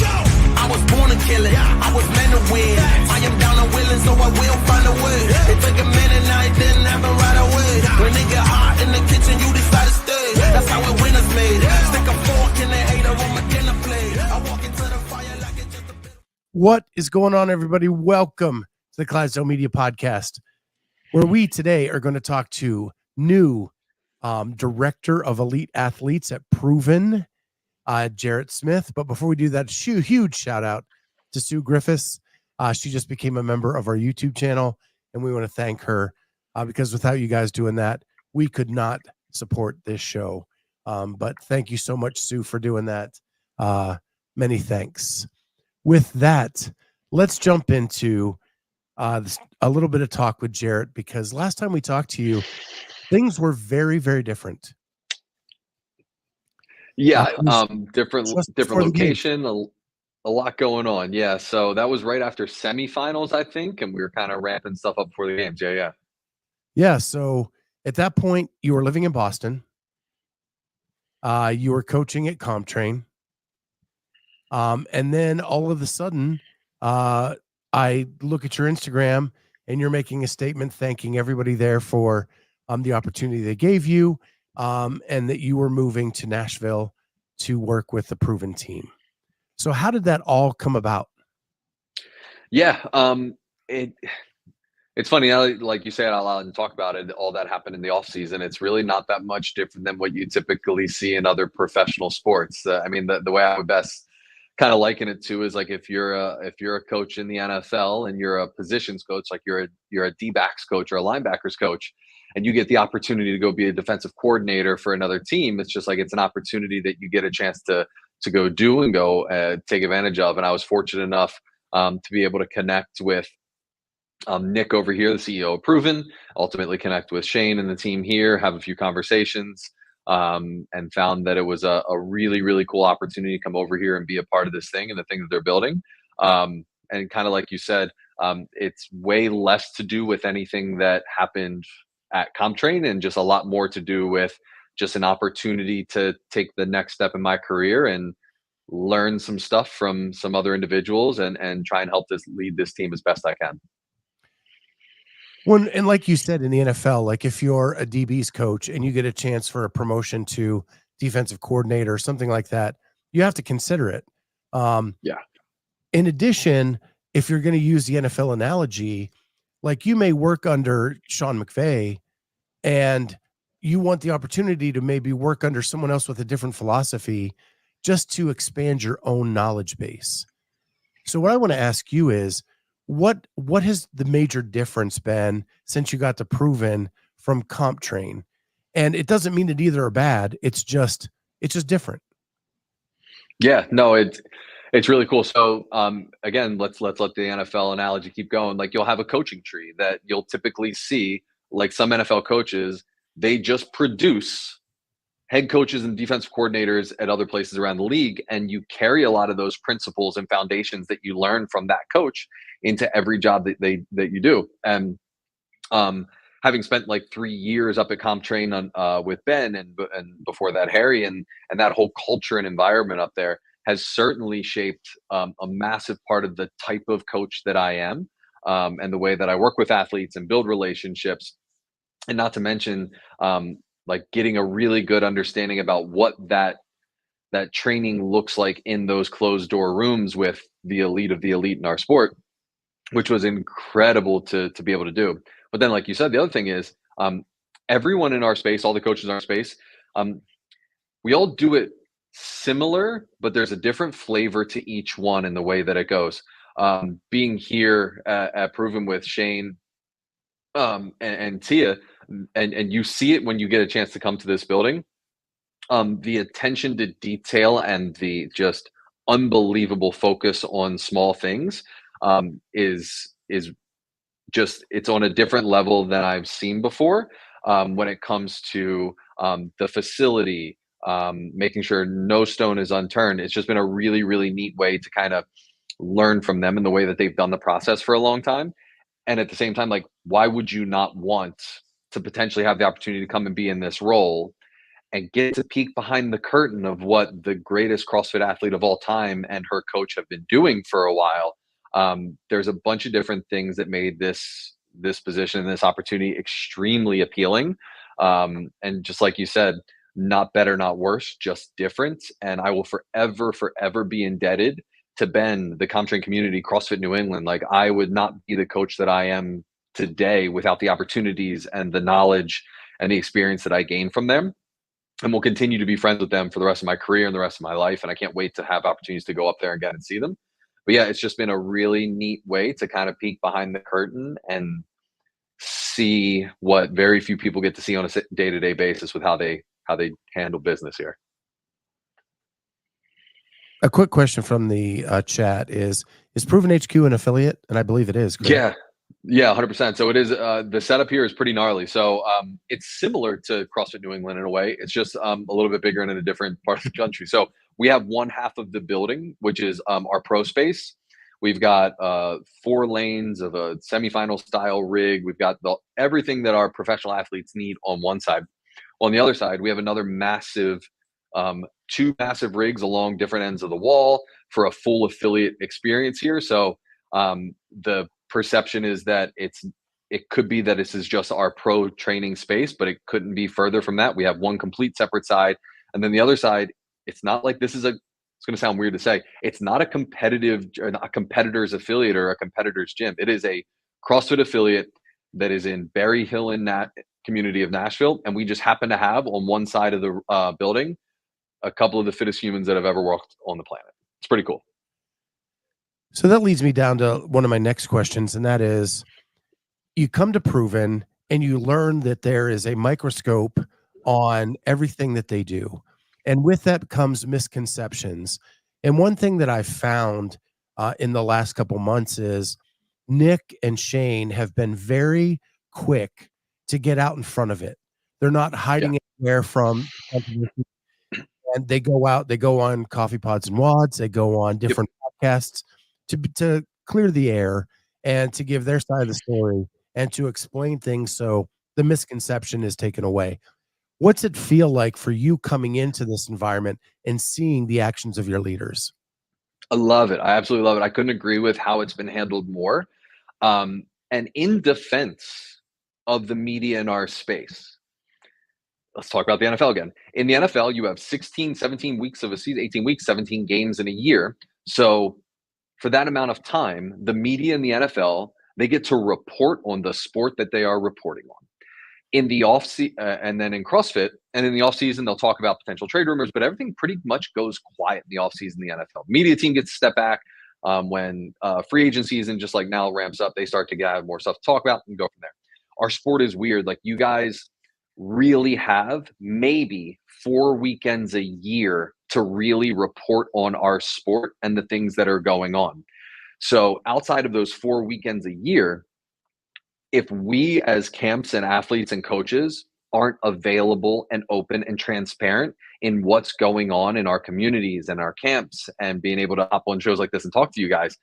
I was born to kill it. I was meant to win. I am down and willing, so I will find a way. It took a minute, now it didn't happen right away. When it get hot in the kitchen, you decide to stay. That's how it winners made. Stick a fork in the hater on my dinner plate. I walk into the fire like it's just a bit. What is going on, everybody? Welcome to the Clydesdale Media Podcast, where we today are going to talk to new director of elite athletes at PRVN, Jarrett Smith. But before we do that, huge shout out to Sue Griffiths. She just became a member of our YouTube channel, and we want to thank her because without you guys doing that, we could not support this show. But thank you so much, Sue, for doing that. Many thanks. With that, let's jump into a little bit of talk with Jarrett, because last time we talked to you, things were very, very different. Yeah, different location, a lot going on. Yeah, so that was right after semifinals, I think, and we were kind of ramping stuff up before the games. Yeah. So at that point, you were living in Boston. You were coaching at CompTrain. And then all of a sudden, I look at your Instagram and you're making a statement thanking everybody there for the opportunity they gave you, and that you were moving to Nashville to work with the PRVN team. So how did that all come about? Yeah, it's funny, like you say it out loud and talk about it, all that happened in the off season. It's really not that much different than what you typically see in other professional sports. I mean, the way I would best kind of liken it to is like if you're a coach in the NFL and you're a positions coach, like you're a D-backs coach or a linebackers coach, and you get the opportunity to go be a defensive coordinator for another team. It's just like it's an opportunity that you get a chance to go do and go take advantage of. And I was fortunate enough to be able to connect with Nick over here, the CEO of PRVN, ultimately connect with Shane and the team here, have a few conversations, and found that it was a really, really cool opportunity to come over here and be a part of this thing and the thing that they're building. And kind of like you said, it's way less to do with anything that happened at CompTrain and just a lot more to do with just an opportunity to take the next step in my career and learn some stuff from some other individuals and try and help lead this team as best I can. And like you said, in the NFL, like if you're a DB's coach and you get a chance for a promotion to defensive coordinator or something like that, you have to consider it. Yeah. In addition, if you're going to use the NFL analogy, like you may work under Sean McVay and you want the opportunity to maybe work under someone else with a different philosophy just to expand your own knowledge base. So what I want to ask you is, what has the major difference been since you got to PRVN from CompTrain? And it doesn't mean that either are bad. It's just different. Yeah, no, it's really cool. So again, let's let the NFL analogy keep going. Like you'll have a coaching tree that you'll typically see, like some NFL coaches, they just produce head coaches and defensive coordinators at other places around the league. And you carry a lot of those principles and foundations that you learn from that coach into every job that you do. And having spent like 3 years up at CompTrain with Ben and before that Harry and that whole culture and environment up there has certainly shaped a massive part of the type of coach that I am, and the way that I work with athletes and build relationships, and not to mention like getting a really good understanding about what that training looks like in those closed door rooms with the elite of the elite in our sport, which was incredible to be able to do. But then, like you said, the other thing is everyone in our space, all the coaches in our space, we all do it similar, but there's a different flavor to each one in the way that it goes. Being here at PRVN with Shane and Tia, and you see it when you get a chance to come to this building, the attention to detail and the just unbelievable focus on small things is just, it's on a different level than I've seen before, when it comes to the facility, making sure no stone is unturned. It's just been a really, really neat way to kind of learn from them in the way that they've done the process for a long time. And at the same time, like, why would you not want to potentially have the opportunity to come and be in this role and get to peek behind the curtain of what the greatest CrossFit athlete of all time and her coach have been doing for a while. There's a bunch of different things that made this position and this opportunity extremely appealing. And just like you said, not better, not worse, just different. And I will forever be indebted to Ben, the ComTrain community, CrossFit New England. Like, I would not be the coach that I am today without the opportunities and the knowledge and the experience that I gained from them. And will continue to be friends with them for the rest of my career and the rest of my life. And I can't wait to have opportunities to go up there again and see them. But yeah, it's just been a really neat way to kind of peek behind the curtain and see what very few people get to see on a day-to-day basis with how they handle business here. A quick question from the chat is Proven HQ an affiliate? And I believe it is, correct? Yeah, 100%. So it is. The setup here is pretty gnarly. So it's similar to CrossFit New England in a way. It's just a little bit bigger and in a different part of the country. So we have one half of the building, which is our pro space. We've got 4 lanes of a semifinal style rig. We've got everything that our professional athletes need on one side. On the other side, we have another massive, 2 massive rigs along different ends of the wall for a full affiliate experience here. So the perception is that it could be that this is just our pro training space, but it couldn't be further from that. We have one complete separate side, and then the other side, it's not like this is it's going to sound weird to say, it's not a competitor's affiliate or a competitor's gym. It is a CrossFit affiliate that is in Berry Hill in that community of Nashville, and we just happen to have on one side of the building a couple of the fittest humans that have ever walked on the planet. It's pretty cool. So that leads me down to one of my next questions, and that is, you come to Proven and you learn that there is a microscope on everything that they do. And with that comes misconceptions. And one thing that I've found in the last couple months is Nick and Shane have been very quick to get out in front of it. They're not hiding anywhere from, and they go out, they go on Coffee Pods and Wads, they go on different podcasts to clear the air and to give their side of the story and to explain things so the misconception is taken away. What's it feel like for you coming into this environment and seeing the actions of your leaders? I love it. I absolutely love it. I couldn't agree with how it's been handled more. And in defense of the media in our space, let's talk about the NFL again. In the NFL, you have 16, 17 weeks of a season, 18 weeks, 17 games in a year. So for that amount of time, the media in the NFL, they get to report on the sport that they are reporting on. In the and then in CrossFit, and in the offseason, they'll talk about potential trade rumors, but everything pretty much goes quiet in the offseason in the NFL. Media team gets to step back when free agent season, just like now, ramps up. They start to have more stuff to talk about and go from there. Our sport is weird. Like, you guys really have maybe 4 weekends a year to really report on our sport and the things that are going on. So outside of those 4 weekends a year, if we as camps and athletes and coaches aren't available and open and transparent in what's going on in our communities and our camps and being able to hop on shows like this and talk to you guys,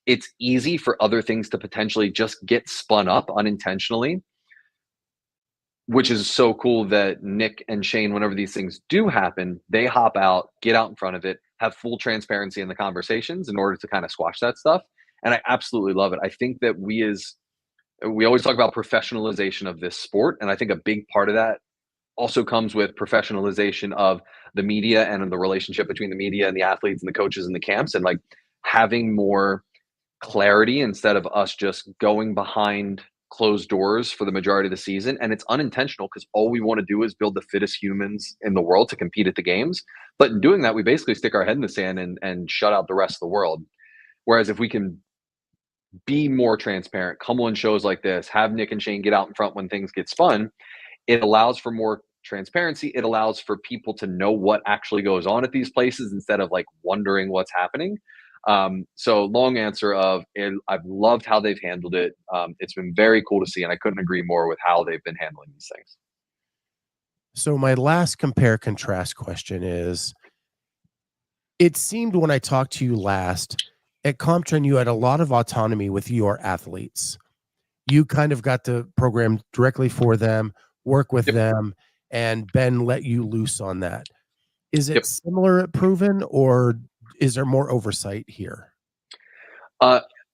it's easy for other things to potentially just get spun up unintentionally, which is so cool that Nick and Shane, whenever these things do happen, they hop out, get out in front of it, have full transparency in the conversations in order to kind of squash that stuff. And I absolutely love it. I think that we always talk about professionalization of this sport. And I think a big part of that also comes with professionalization of the media and the relationship between the media and the athletes and the coaches and the camps, and like having more clarity instead of us just going behind closed doors for the majority of the season. And it's unintentional because all we want to do is build the fittest humans in the world to compete at the games. But in doing that, we basically stick our head in the sand and shut out the rest of the world. Whereas if we can be more transparent, come on shows like this, have Nick and Shane get out in front when things get spun, it allows for more transparency. It allows for people to know what actually goes on at these places instead of like wondering what's happening. So long answer of, I've loved how they've handled it. It's been very cool to see, and I couldn't agree more with how they've been handling these things. So my last compare contrast question is, it seemed when I talked to you last at ComTrain, you had a lot of autonomy with your athletes. You kind of got to program directly for them, work with them, and Ben let you loose on that. Is it Yep. similar at Proven, or is there more oversight here?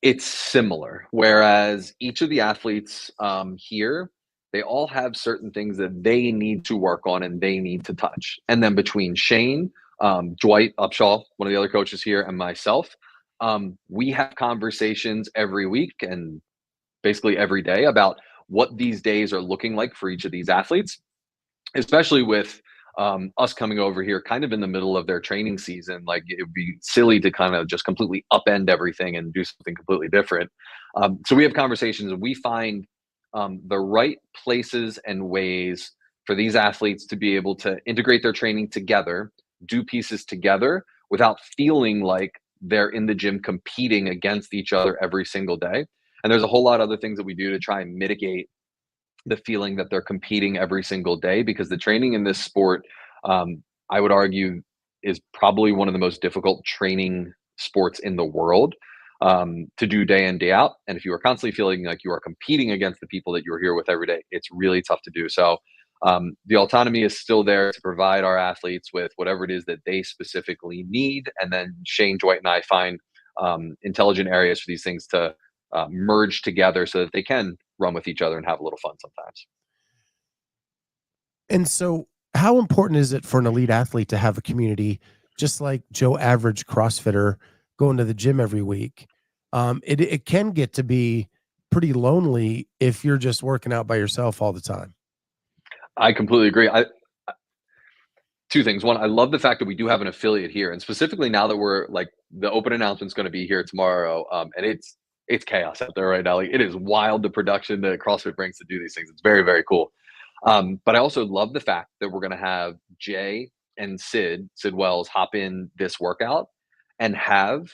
It's similar, whereas each of the athletes here, they all have certain things that they need to work on and they need to touch. And then between Shane, Dwight Upshaw, one of the other coaches here, and myself, we have conversations every week and basically every day about what these days are looking like for each of these athletes, especially with us coming over here kind of in the middle of their training season. Like, it would be silly to kind of just completely upend everything and do something completely different. So we have conversations and we find the right places and ways for these athletes to be able to integrate their training together, do pieces together without feeling like they're in the gym competing against each other every single day. And there's a whole lot of other things that we do to try and mitigate the feeling that they're competing every single day, because the training in this sport, I would argue, is probably one of the most difficult training sports in the world to do day in, day out. And if you are constantly feeling like you are competing against the people that you're here with every day, it's really tough to do. So the autonomy is still there to provide our athletes with whatever it is that they specifically need. And then Shane, Dwight, and I find intelligent areas for these things to merge together so that they can run with each other and have a little fun sometimes. And so, how important is it for an elite athlete to have a community, just like Joe Average CrossFitter going to the gym every week? It can get to be pretty lonely if you're just working out by yourself all the time. I completely agree. Two things. One, I love the fact that we do have an affiliate here, and specifically now that we're like, the open announcement's going to be here tomorrow, and it's chaos out there right now. Like, it is wild, the production that CrossFit brings to do these things. It's very, very cool. But I also love the fact that we're going to have Jay and Sid Wells hop in this workout and have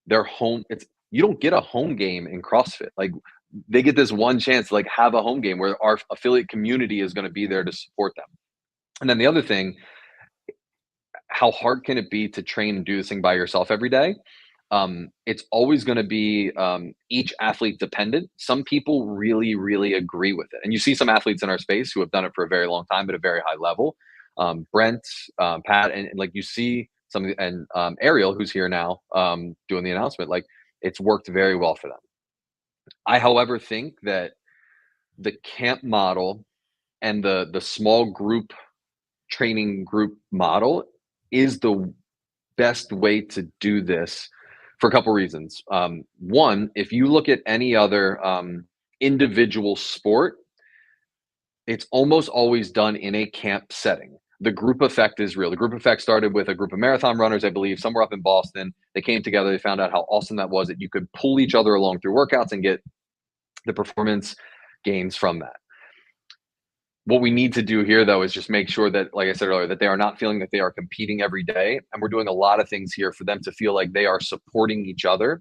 their home. You don't get a home game in CrossFit. Like, they get this one chance to like have a home game where our affiliate community is going to be there to support them. And then the other thing, how hard can it be to train and do this thing by yourself every day? It's always going to be each athlete dependent. Some people really, really agree with it. And you see some athletes in our space who have done it for a very long time at a very high level. Brent, Pat, and like you see some, and Ariel, who's here now doing the announcement, like, it's worked very well for them. I, however, think that the camp model and the small group training group model is the best way to do this for a couple reasons. One, if you look at any other individual sport, it's almost always done in a camp setting. The group effect is real. The group effect started with a group of marathon runners, I believe, somewhere up in Boston. They came together. They found out how awesome that was, that you could pull each other along through workouts and get the performance gains from that. What we need to do here, though, is just make sure that, like I said earlier, that they are not feeling that they are competing every day. And we're doing a lot of things here for them to feel like they are supporting each other.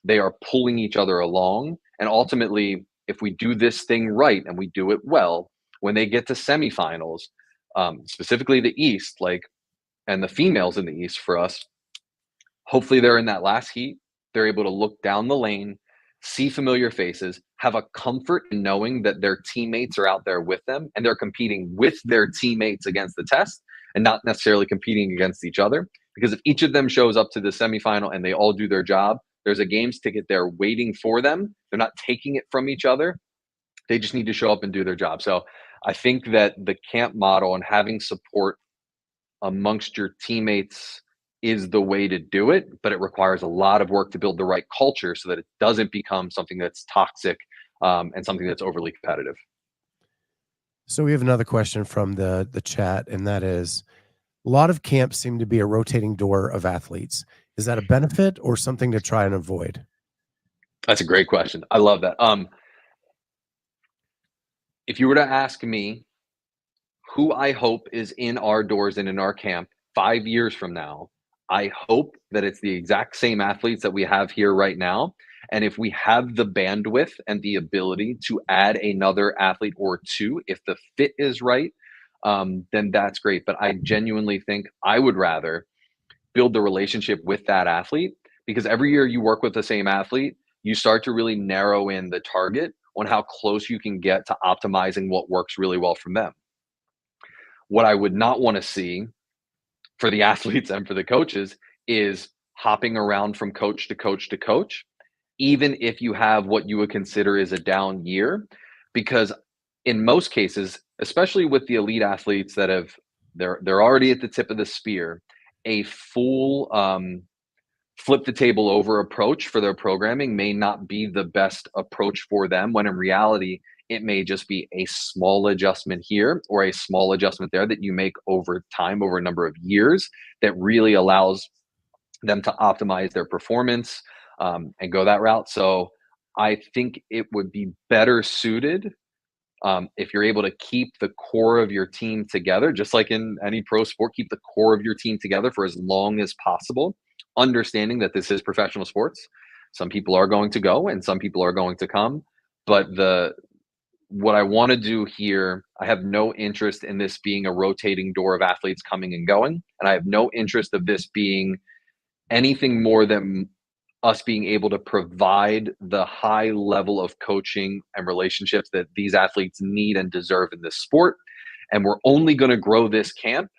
They are pulling each other along. And ultimately, if we do this thing right and we do it well, when they get to semifinals, specifically the East, like, and the females in the East for us, hopefully they're in that last heat. They're able to look down the lane, see familiar faces, have a comfort in knowing that their teammates are out there with them and they're competing with their teammates against the test and not necessarily competing against each other. Because if each of them shows up to the semifinal and they all do their job, there's a games ticket there waiting for them. They're not taking it from each other. They just need to show up and do their job. So I think that the camp model and having support amongst your teammates is the way to do it, but it requires a lot of work to build the right culture so that it doesn't become something that's toxic and something that's overly competitive. So we have another question from the chat, and that is, a lot of camps seem to be a rotating door of athletes. Is that a benefit or something to try and avoid? That's a great question. I love that. If you were to ask me who I hope is in our doors and in our camp 5 years from now, I hope that it's the exact same athletes that we have here right now. And if we have the bandwidth and the ability to add another athlete or two, if the fit is right, then that's great. But I genuinely think I would rather build the relationship with that athlete, because every year you work with the same athlete, you start to really narrow in the target on how close you can get to optimizing what works really well for them. What I would not want to see for the athletes and for the coaches is hopping around from coach to coach to coach, even if you have what you would consider is a down year, because in most cases, especially with the elite athletes that have they're already at the tip of the spear, a full flip the table over approach for their programming may not be the best approach for them, when in reality it may just be a small adjustment here or a small adjustment there that you make over time, over a number of years, that really allows them to optimize their performance, and go that route. So I think it would be better suited, if you're able to keep the core of your team together, just like in any pro sport, keep the core of your team together for as long as possible, understanding that this is professional sports. Some people are going to go and some people are going to come. But what I want to do here, I have no interest in this being a rotating door of athletes coming and going. And I have no interest of this being anything more than us being able to provide the high level of coaching and relationships that these athletes need and deserve in this sport. And we're only going to grow this camp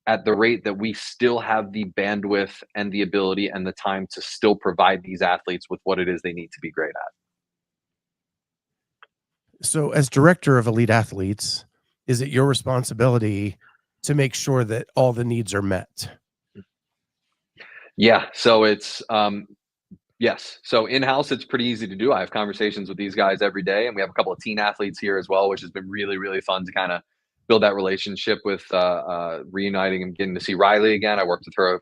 at the rate that we still have the bandwidth and the ability and the time to still provide these athletes with what it is they need to be great at. So as director of elite athletes, is it your responsibility to make sure that all the needs are met? Yeah. So it's, yes. So in-house, it's pretty easy to do. I have conversations with these guys every day, and we have a couple of teen athletes here as well, which has been really, really fun to kind of build that relationship with, reuniting and getting to see Riley again. I worked with her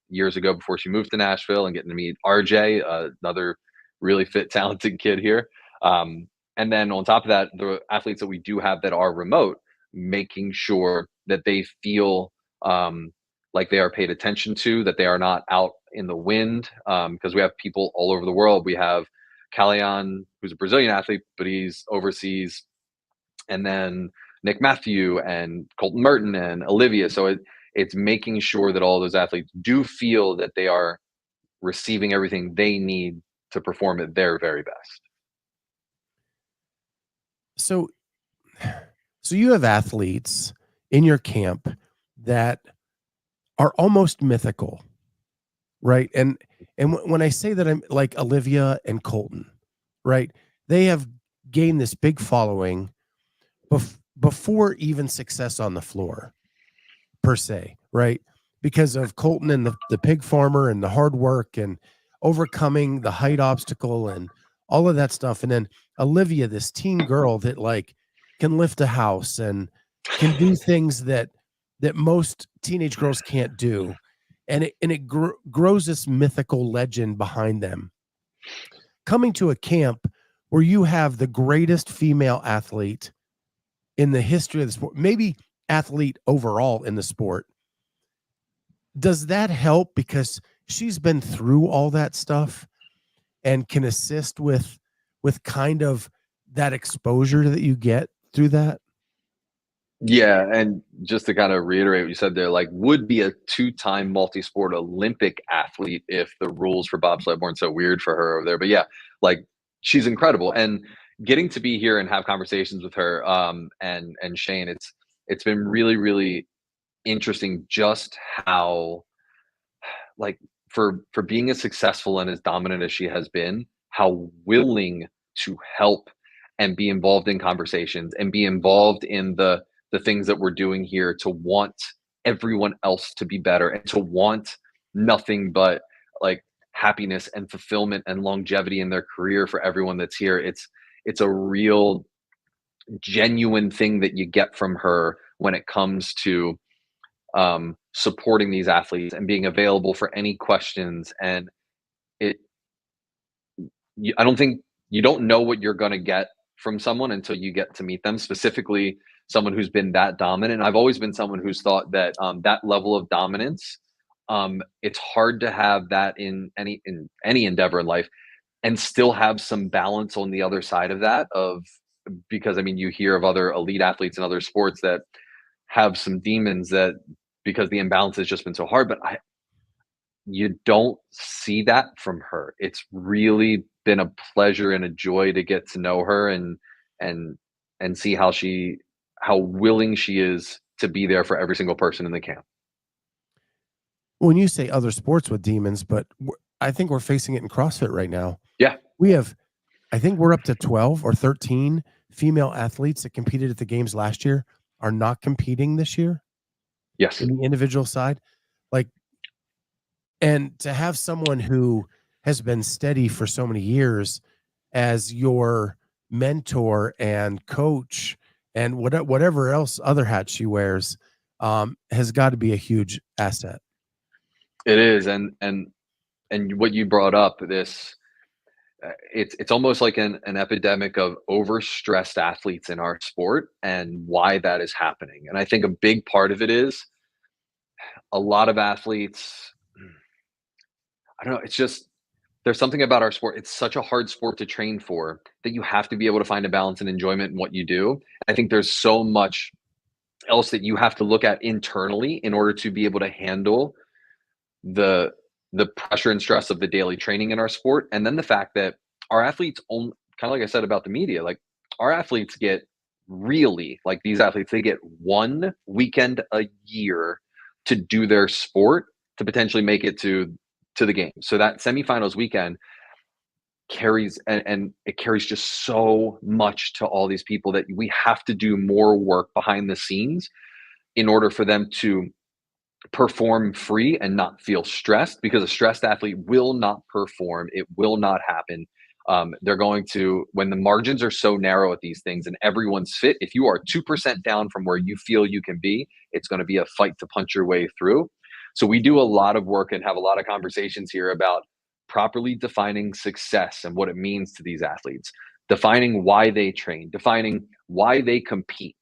years ago before she moved to Nashville, and getting to meet RJ, another really fit, talented kid here. And then on top of that, the athletes that we do have that are remote, making sure that they feel like they are paid attention to, that they are not out in the wind, because we have people all over the world. We have Calian, who's a Brazilian athlete, but he's overseas, and then Nick Matthew and Colton Merton and Olivia. So it's making sure that all those athletes do feel that they are receiving everything they need to perform at their very best. So you have athletes in your camp that are almost mythical, right? And when I say that, I'm like Olivia and Colton, right? They have gained this big following before even success on the floor, per se, right? Because of Colton and the pig farmer and the hard work and overcoming the height obstacle and all of that stuff. And then Olivia, this teen girl that like can lift a house and can do things that most teenage girls can't do. And it grows this mythical legend behind them. Coming to a camp where you have the greatest female athlete in the history of the sport, maybe athlete overall in the sport, does that help because she's been through all that stuff and can assist with kind of that exposure that you get through that? Yeah, and just to kind of reiterate what you said there, like, would be a two-time multi-sport Olympic athlete if the rules for bobsled weren't so weird for her over there. But yeah, like, she's incredible, and getting to be here and have conversations with her, and Shane, it's been really, really interesting just how, like, for being as successful and as dominant as she has been, how willing to help and be involved in conversations and be involved in the things that we're doing here, to want everyone else to be better and to want nothing but like happiness and fulfillment and longevity in their career for everyone that's here. It's a real genuine thing that you get from her when it comes to supporting these athletes and being available for any questions. And I don't think, you don't know what you're going to get from someone until you get to meet them, specifically someone who's been that dominant. I've always been someone who's thought that that level of dominance, it's hard to have that in any endeavor in life and still have some balance on the other side of that, because I mean, you hear of other elite athletes in other sports that have some demons that, because the imbalance has just been so hard, but you don't see that from her. It's really been a pleasure and a joy to get to know her and see how willing she is to be there for every single person in the camp. When you say other sports with demons, but I think we're facing it in CrossFit right now. Yeah. I think we're up to 12 or 13 female athletes that competed at the games last year are not competing this year. Yes. In the individual side. And to have someone who has been steady for so many years as your mentor and coach and whatever else other hat she wears has got to be a huge asset. It is. And what you brought up, this, it's almost like an epidemic of overstressed athletes in our sport and why that is happening. And I think a big part of it is a lot of athletes, I don't know, it's just, there's something about our sport. It's such a hard sport to train for that you have to be able to find a balance and enjoyment in what you do. I think there's so much else that you have to look at internally in order to be able to handle the pressure and stress of the daily training in our sport. And then the fact that our athletes, kind of like I said about the media, like our athletes get really, like these athletes, they get one weekend a year to do their sport to potentially make it to the game. So that semifinals weekend carries, and it carries just so much to all these people that we have to do more work behind the scenes in order for them to perform free and not feel stressed, because a stressed athlete will not perform. It will not happen. They're going to, when the margins are so narrow at these things and everyone's fit, if you are 2% down from where you feel you can be, it's going to be a fight to punch your way through. So we do a lot of work and have a lot of conversations here about properly defining success and what it means to these athletes, defining why they train, defining why they compete.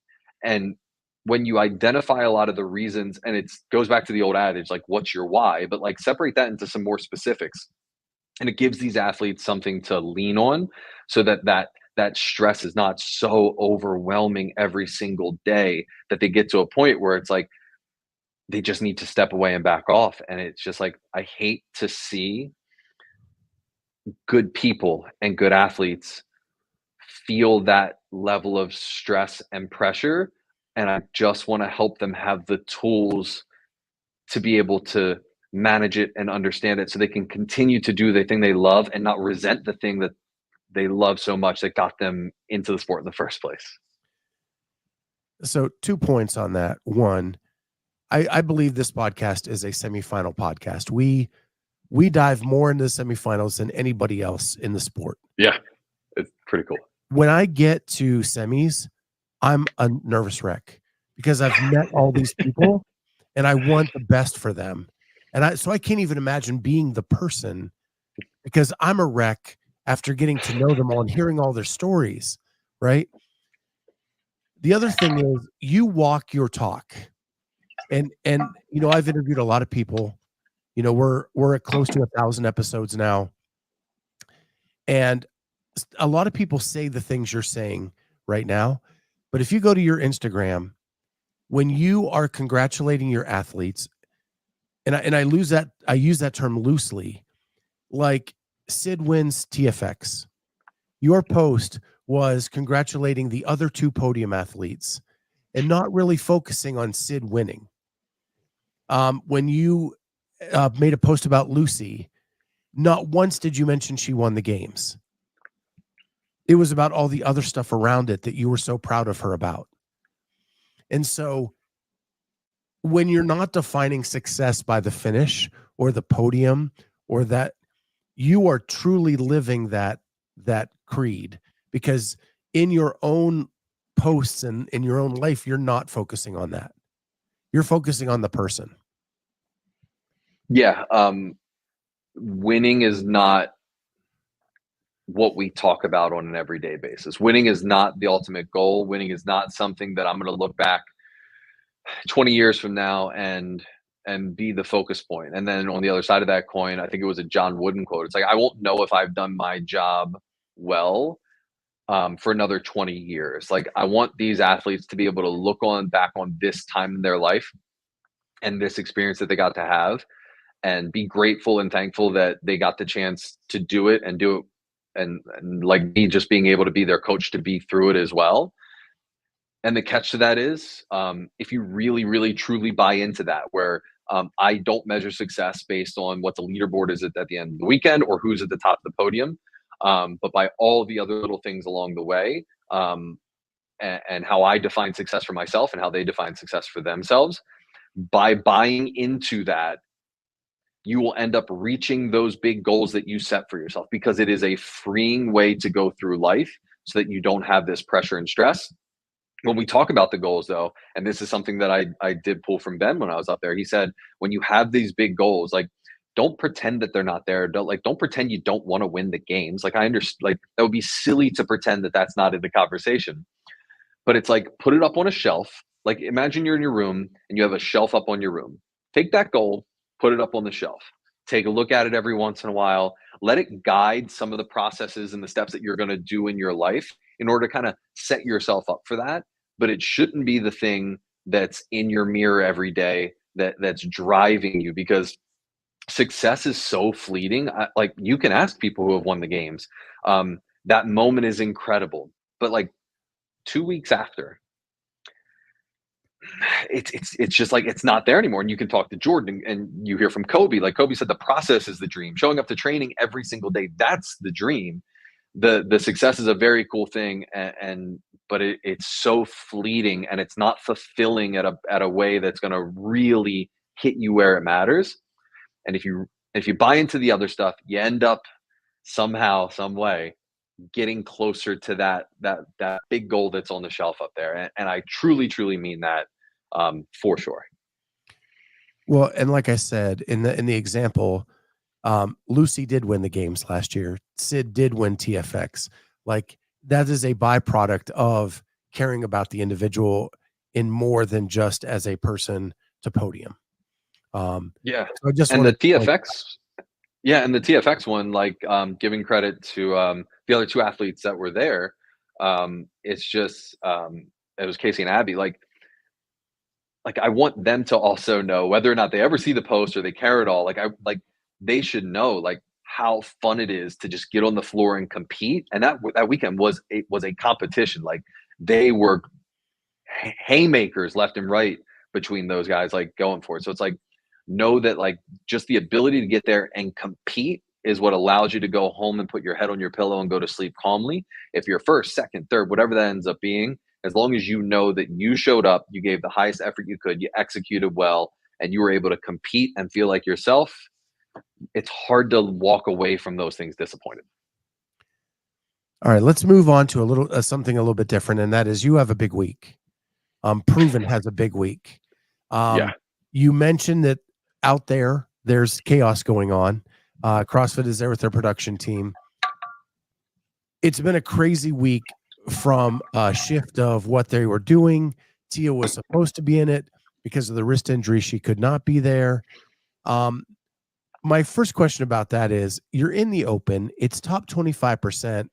And when you identify a lot of the reasons, and it goes back to the old adage, like, what's your why? But like separate that into some more specifics. And it gives these athletes something to lean on so that stress is not so overwhelming every single day that they get to a point where it's like, they just need to step away and back off. And it's just like, I hate to see good people and good athletes feel that level of stress and pressure. And I just want to help them have the tools to be able to manage it and understand it so they can continue to do the thing they love and not resent the thing that they love so much that got them into the sport in the first place. So 2 points on that. One, I believe this podcast is a semifinal podcast. We dive more into the semifinals than anybody else in the sport. Yeah, it's pretty cool. When I get to semis, I'm a nervous wreck because I've met all these people and I want the best for them. And so I can't even imagine being the person, because I'm a wreck after getting to know them all and hearing all their stories, right? The other thing is you walk your talk. And you know, I've interviewed a lot of people. You know, we're at close to 1,000 episodes now. And a lot of people say the things you're saying right now. But if you go to your Instagram, when you are congratulating your athletes, and I use that term loosely, like Sid wins TFX, your post was congratulating the other 2 podium athletes and not really focusing on Sid winning. When you made a post about Lucy, not once did you mention she won the games. It was about all the other stuff around it that you were so proud of her about. And so when you're not defining success by the finish or the podium, or that, you are truly living that creed, because in your own posts and in your own life, you're not focusing on that. You're focusing on the person. Yeah. Winning is not what we talk about on an everyday basis. Winning is not the ultimate goal. Winning is not something that I'm going to look back 20 years from now and be the focus point. And then on the other side of that coin, I think it was a John Wooden quote. It's like, I won't know if I've done my job well for another 20 years. Like, I want these athletes to be able to look back on this time in their life and this experience that they got to have, and be grateful and thankful that they got the chance to do it and do it. And like me just being able to be their coach to be through it as well. And the catch to that is, if you really, really, truly buy into that, where I don't measure success based on what the leaderboard is at the end of the weekend or who's at the top of the podium, but by all the other little things along the way, and how I define success for myself and how they define success for themselves. By buying into that, you will end up reaching those big goals that you set for yourself, because it is a freeing way to go through life so that you don't have this pressure and stress. When we talk about the goals, though, and this is something that I did pull from Ben when I was up there, he said, when you have these big goals, like, don't pretend that they're not there. Don't pretend you don't want to win the games. Like, I understand, like, that would be silly to pretend that that's not in the conversation. But it's like, put it up on a shelf. Like, imagine you're in your room and you have a shelf up on your room. Take that goal, put it up on the shelf. Take a look at it every once in a while. Let it guide some of the processes and the steps that you're going to do in your life in order to kind of set yourself up for that. But it shouldn't be the thing that's in your mirror every day that's driving you, because success is so fleeting. Like, you can ask people who have won the games. That moment is incredible. But like 2 weeks after, it's just like, it's not there anymore. And you can talk to Jordan and you hear from Kobe. Like Kobe said, the process is the dream. Showing up to training every single day, that's the dream. The success is a very cool thing, but it's so fleeting, and it's not fulfilling at a way that's going to really hit you where it matters. And if you buy into the other stuff, you end up somehow, some way, getting closer to that big goal that's on the shelf up there. And I truly, truly mean that, for sure. Well, and like I said, in the example, Lucy did win the games last year. Sid did win TFX. Like, that is a byproduct of caring about the individual in more than just as a person to podium. Yeah. So I just and the TFX, like, and the TFX one, like, giving credit to the other two athletes that were there. It's just, it was Casey and Abby. Like I want them to also know, whether or not they ever see the post or they care at all. Like they should know, like, how fun it is to just get on the floor and compete. And that weekend was a competition. Like, they were haymakers left and right between those guys, like, going for it. So it's like, know that, like, just the ability to get there and compete is what allows you to go home and put your head on your pillow and go to sleep calmly. If you're first, second, third, whatever that ends up being, as long as you know that you showed up, you gave the highest effort you could, you executed well, and you were able to compete and feel like yourself, it's hard to walk away from those things disappointed. All right, let's move on to a little something a little bit different, and that is, you have a big week. Proven has a big week. Yeah. You mentioned that out there's chaos going on. CrossFit is there with their production team. It's been a crazy week, from a shift of what they were doing. Tia was supposed to be in it. Because of the wrist injury, she could not be there. My first question about that is, you're in the open. It's top 25%.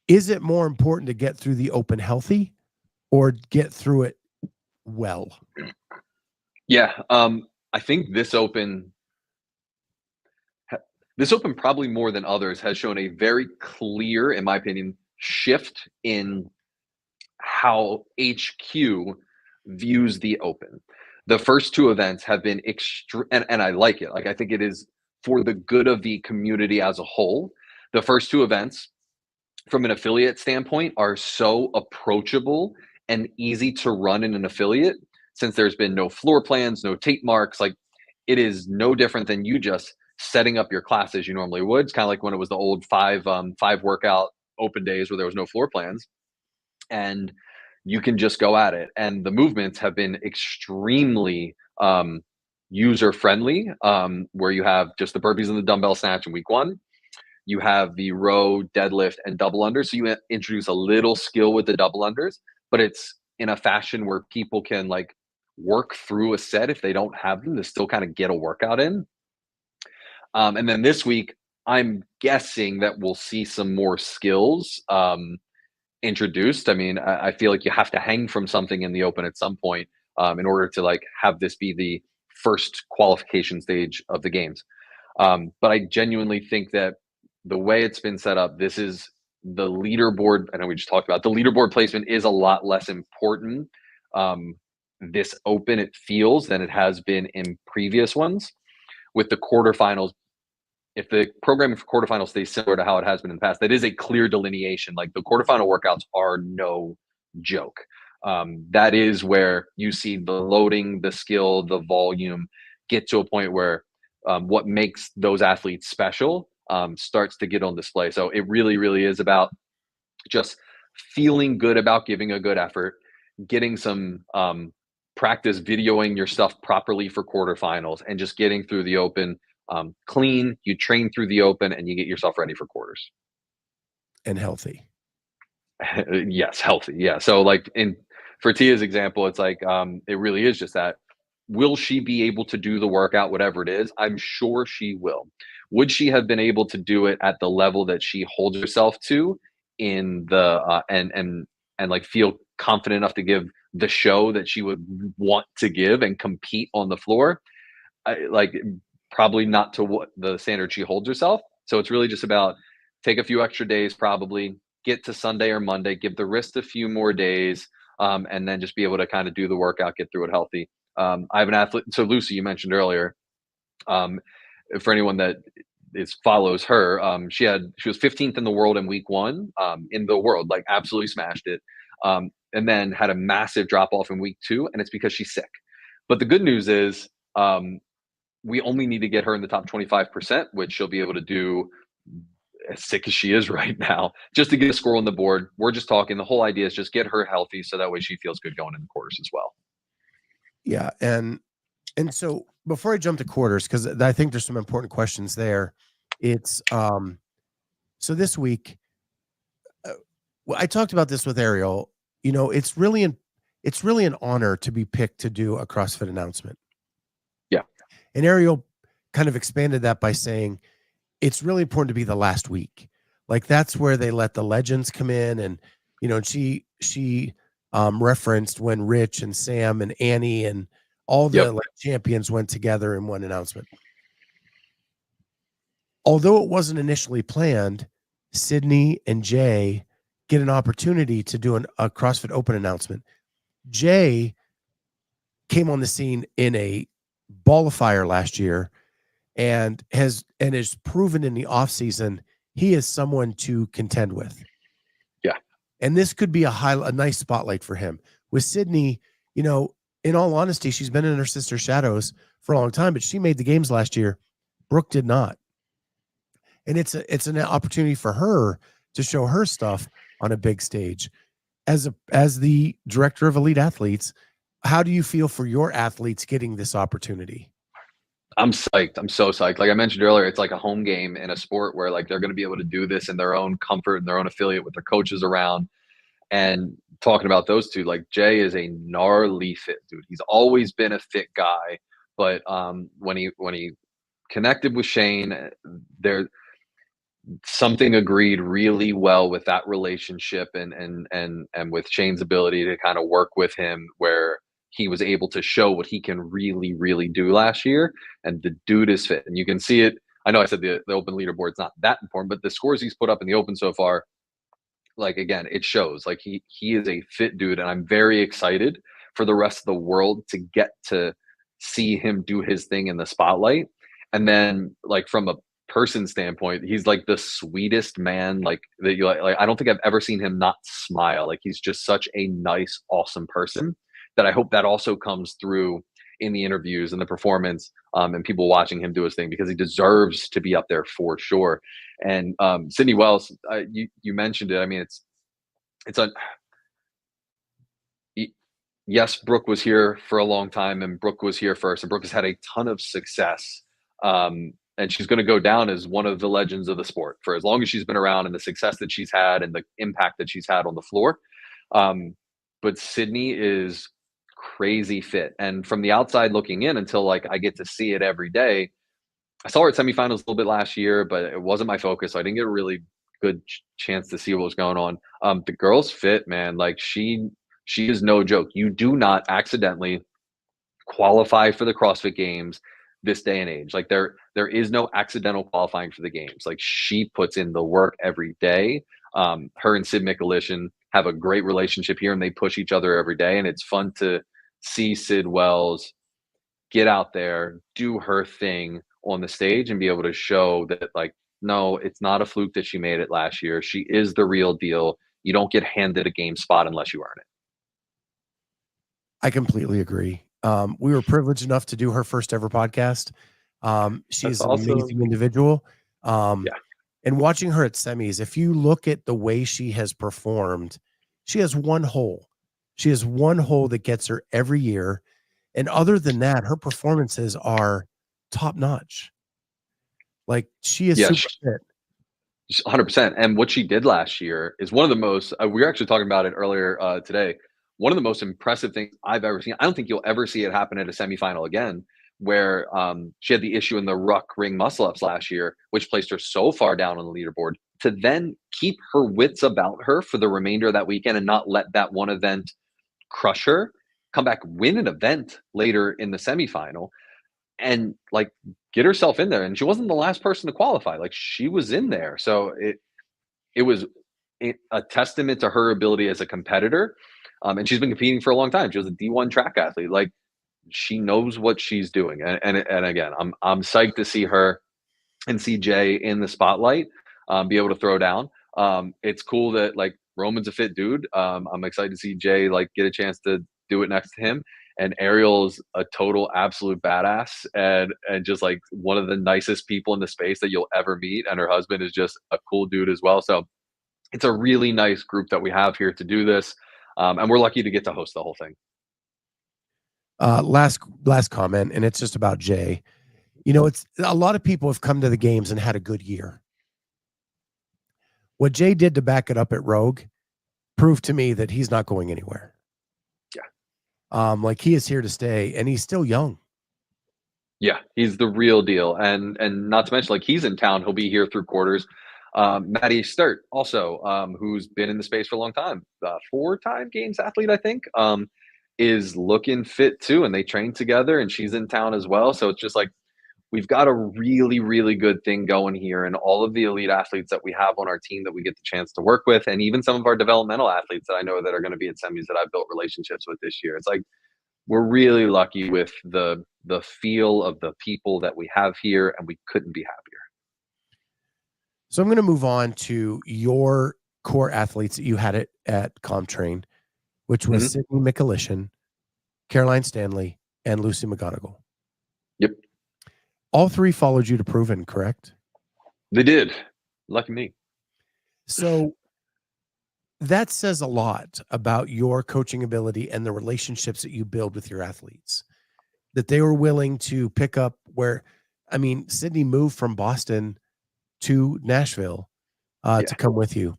Is it more important to get through the open healthy or get through it well? Yeah. I think this open probably more than others has shown a very clear, in my opinion, shift in how HQ views the open. The first two events have been extreme, and I like it. Like, I think it is for the good of the community as a whole. The first two events, from an affiliate standpoint, are so approachable and easy to run in an affiliate, since there's been no floor plans, no tape marks. Like, it is no different than you just setting up your class as you normally would. It's kind of like when it was the old five workout open days where there was no floor plans, and you can just go at it. And the movements have been extremely user friendly, where you have just the burpees and the dumbbell snatch in week one. You have the row, deadlift, and double unders. So you introduce a little skill with the double unders, but it's in a fashion where people can, like, work through a set if they don't have them to still kind of get a workout in. And then this week, I'm guessing that we'll see some more skills introduced. I mean, I feel like you have to hang from something in the open at some point, in order to, like, have this be the first qualification stage of the games. But I genuinely think that the way it's been set up, this is the leaderboard, I know we just talked about the leaderboard placement is a lot less important this open, it feels, than it has been in previous ones. With the quarterfinals, if the programming for quarterfinals stays similar to how it has been in the past, that is a clear delineation. Like the quarterfinal workouts are no joke. That is where you see the loading, the skill, the volume get to a point where what makes those athletes special starts to get on display. So it really, really is about just feeling good about giving a good effort, getting some practice videoing your stuff properly for quarterfinals, and just getting through the open clean. You train through the open and you get yourself ready for quarters. And healthy. Yes, healthy. Yeah. So like for Tia's example, it's like it really is just that. Will she be able to do the workout, whatever it is? I'm sure she will. Would she have been able to do it at the level that she holds herself to in the and like feel confident enough to give the show that she would want to give and compete on the floor? Like probably not to what the standard she holds herself. So it's really just about take a few extra days, probably get to Sunday or Monday, give the wrist a few more days, and then just be able to kind of do the workout, get through it healthy. I have an athlete. So Lucy, you mentioned earlier, for anyone that follows her, she was 15th in the world in week 1, in the world, like absolutely smashed it. And then had a massive drop off in week 2, and it's because she's sick. But the good news is, we only need to get her in the top 25%, which she'll be able to do as sick as she is right now, just to get a score on the board. We're just talking. The whole idea is just get her healthy so that way she feels good going in the quarters as well. Yeah. And so before I jump to quarters, because I think there's some important questions there. It's so this week, I talked about this with Ariel. You know, it's really an honor to be picked to do a CrossFit announcement. Yeah. And Ariel kind of expanded that by saying it's really important to be the last week. Like that's where they let the legends come in. And, you know, she referenced when Rich and Sam and Annie and all the like, champions went together in one announcement. Although it wasn't initially planned, Sydney and Jay get an opportunity to do a CrossFit Open announcement. Jay came on the scene in a ball of fire last year and has proven in the off season he is someone to contend with. Yeah. And this could be a nice spotlight for him. With Sydney, you know, in all honesty, she's been in her sister's shadows for a long time, but she made the games last year. Brooke did not. And it's an opportunity for her to show her stuff on a big stage. As the director of elite athletes, how do you feel for your athletes getting this opportunity? I'm psyched. I'm so psyched. Like I mentioned earlier, it's like a home game in a sport where like they're going to be able to do this in their own comfort and their own affiliate with their coaches around. And talking about those two, like Jay is a gnarly fit dude. He's always been a fit guy, but when he connected with Shane, there something agreed really well with that relationship and with Shane's ability to kind of work with him, where he was able to show what he can really, really do last year. And the dude is fit. And you can see it. I know I said the open leaderboard's not that important, but the scores he's put up in the open so far, like, again, it shows. Like, he is a fit dude. And I'm very excited for the rest of the world to get to see him do his thing in the spotlight. And then, like, from a person standpoint, he's like the sweetest man, like, that you like. I don't think I've ever seen him not smile. Like, he's just such a nice, awesome person that I hope that also comes through in the interviews and the performance, and people watching him do his thing, because he deserves to be up there for sure. And Sydney Wells, you mentioned it. I mean, yes, Brooke was here for a long time, and Brooke was here first, and Brooke has had a ton of success. And she's going to go down as one of the legends of the sport for as long as she's been around, and the success that she's had and the impact that she's had on the floor. But Sydney is crazy fit. And from the outside looking in, until like I get to see it every day, I saw her at semifinals a little bit last year, but it wasn't my focus. So I didn't get a really good chance to see what was going on. The girl's fit, man. Like she is no joke. You do not accidentally qualify for the CrossFit Games, this day and age. Like there is no accidental qualifying for the games. Like she puts in the work every day. Her and Sid Mikulishin have a great relationship here, and they push each other every day. And it's fun to see Sid Wells get out there, do her thing on the stage, and be able to show that, like, no, it's not a fluke that she made it last year. She is the real deal. You don't get handed a game spot unless you earn it. I completely agree. We were privileged enough to do her first ever podcast. She's an amazing individual. And watching her at semis, if you look at the way she has performed, she has one hole. She has one hole that gets her every year. And other than that, her performances are top notch. Like she is super fit. 100%. And what she did last year is one of the most, we were actually talking about it earlier today. One of the most impressive things I've ever seen. I don't think you'll ever see it happen at a semifinal again, where she had the issue in the ruck ring muscle ups last year, which placed her so far down on the leaderboard, to then keep her wits about her for the remainder of that weekend and not let that one event crush her, come back, win an event later in the semifinal, and like get herself in there. And she wasn't the last person to qualify. Like she was in there. So it was a testament to her ability as a competitor. And she's been competing for a long time. She was a D1 track athlete. Like she knows what she's doing. And again, I'm psyched to see her and see Jay in the spotlight, be able to throw down. It's cool that like Roman's a fit dude. I'm excited to see Jay like get a chance to do it next to him. And Ariel's a total absolute badass and just like one of the nicest people in the space that you'll ever meet. And her husband is just a cool dude as well. So it's a really nice group that we have here to do this. And we're lucky to get to host the whole thing. Last comment, and it's just about Jay. You know, it's a lot of people have come to the games and had a good year. What Jay did to back it up at Rogue proved to me that he's not going anywhere. Yeah. Like he is here to stay, and he's still young. Yeah, he's the real deal. And not to mention, like he's in town. He'll be here through quarters. Maddie Sturt, also, who's been in the space for a long time, 4-time games athlete, I think, is looking fit too. And they train together, and she's in town as well. So it's just like, we've got a really, really good thing going here. And all of the elite athletes that we have on our team that we get the chance to work with, and even some of our developmental athletes that I know that are going to be at semis that I've built relationships with this year. It's like, we're really lucky with the feel of the people that we have here, and we couldn't be happier. So I'm going to move on to your core athletes that you had at ComTrain, which was Sydney Mikulishin, Caroline Stanley, and Lucy McGonigal. Yep. All three followed you to Proven, correct? They did. Lucky me. So that says a lot about your coaching ability and the relationships that you build with your athletes, that they were willing to pick up where, I mean, Sydney moved from Boston to Nashville to come with you.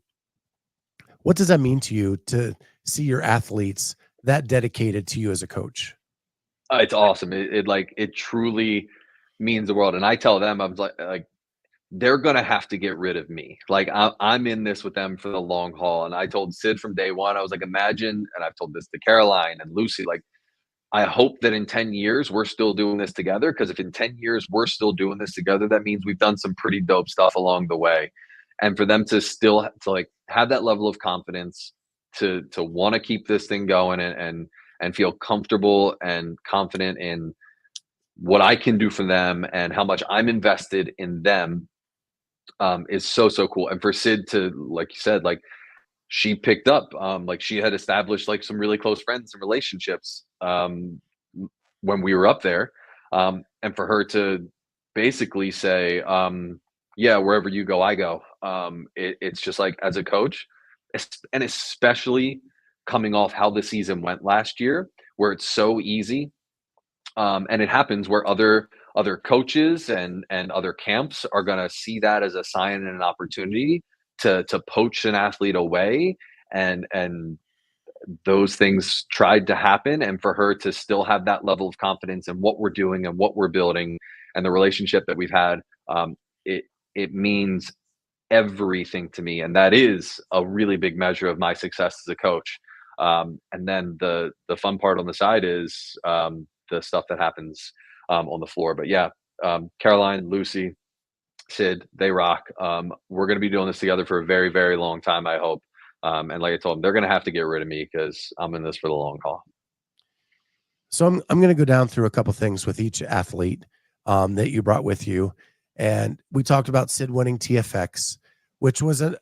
What does that mean to you to see your athletes that dedicated to you as a coach? It's awesome. It truly means the world. And I tell them, I'm like they're going to have to get rid of me. Like I'm in this with them for the long haul. And I told Sid from day one, I was like, imagine, and I've told this to Caroline and Lucy, like, I hope that in 10 years, we're still doing this together. Because if in 10 years, we're still doing this together, that means we've done some pretty dope stuff along the way. And for them to still to like have that level of confidence to want to keep this thing going and feel comfortable and confident in what I can do for them and how much I'm invested in them is so cool. And for Sid to, like you said, like she picked up, like she had established like some really close friends and relationships when we were up there. And for her to basically say, yeah, wherever you go, I go. It's just like, as a coach, and especially coming off how the season went last year, where it's so easy. And it happens where other coaches and other camps are going to see that as a sign and an opportunity to poach an athlete away. And those things tried to happen. And for her to still have that level of confidence in what we're doing and what we're building and the relationship that we've had, it means everything to me. And that is a really big measure of my success as a coach. And then the fun part on the side is the stuff that happens on the floor. But yeah, Caroline, Lucy, Sid, they rock. We're going to be doing this together for a very, very long time, I hope. And like I told them, they're going to have to get rid of me because I'm in this for the long haul. So I'm going to go down through a couple things with each athlete that you brought with you. And we talked about Sid winning TFX, which was a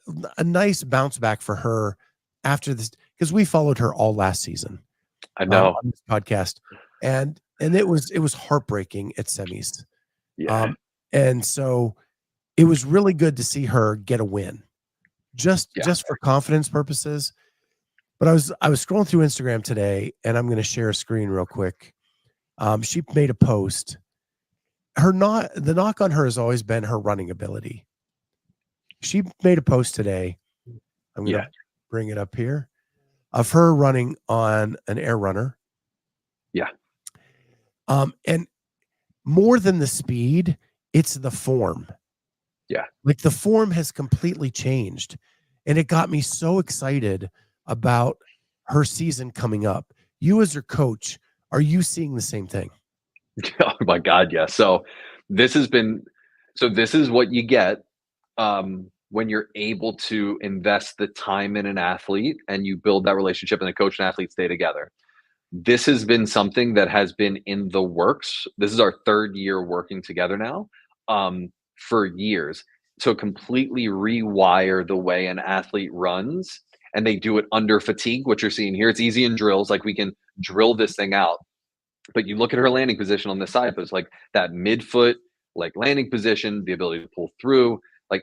nice bounce back for her after this, because we followed her all last season. I know. On this podcast. And it was heartbreaking at semis. Yeah. And so it was really good to see her get a win just for confidence purposes. But I was scrolling through Instagram today, and I'm going to share a screen real quick. She made a post. The knock on her has always been her running ability. She made a post today. I'm going to bring it up here of her running on an air runner. Yeah. And more than the speed, it's the form. Yeah. Like the form has completely changed. And it got me so excited about her season coming up. You as her coach, are you seeing the same thing? Oh my God, yes. So this is what you get when you're able to invest the time in an athlete and you build that relationship and the coach and athlete stay together. This has been something that has been in the works. This is our third year working together now, for years, to completely rewire the way an athlete runs. And they do it under fatigue, what you're seeing here. It's easy in drills, like we can drill this thing out. But you look at her landing position on this side, but it's like that midfoot, like landing position, the ability to pull through, like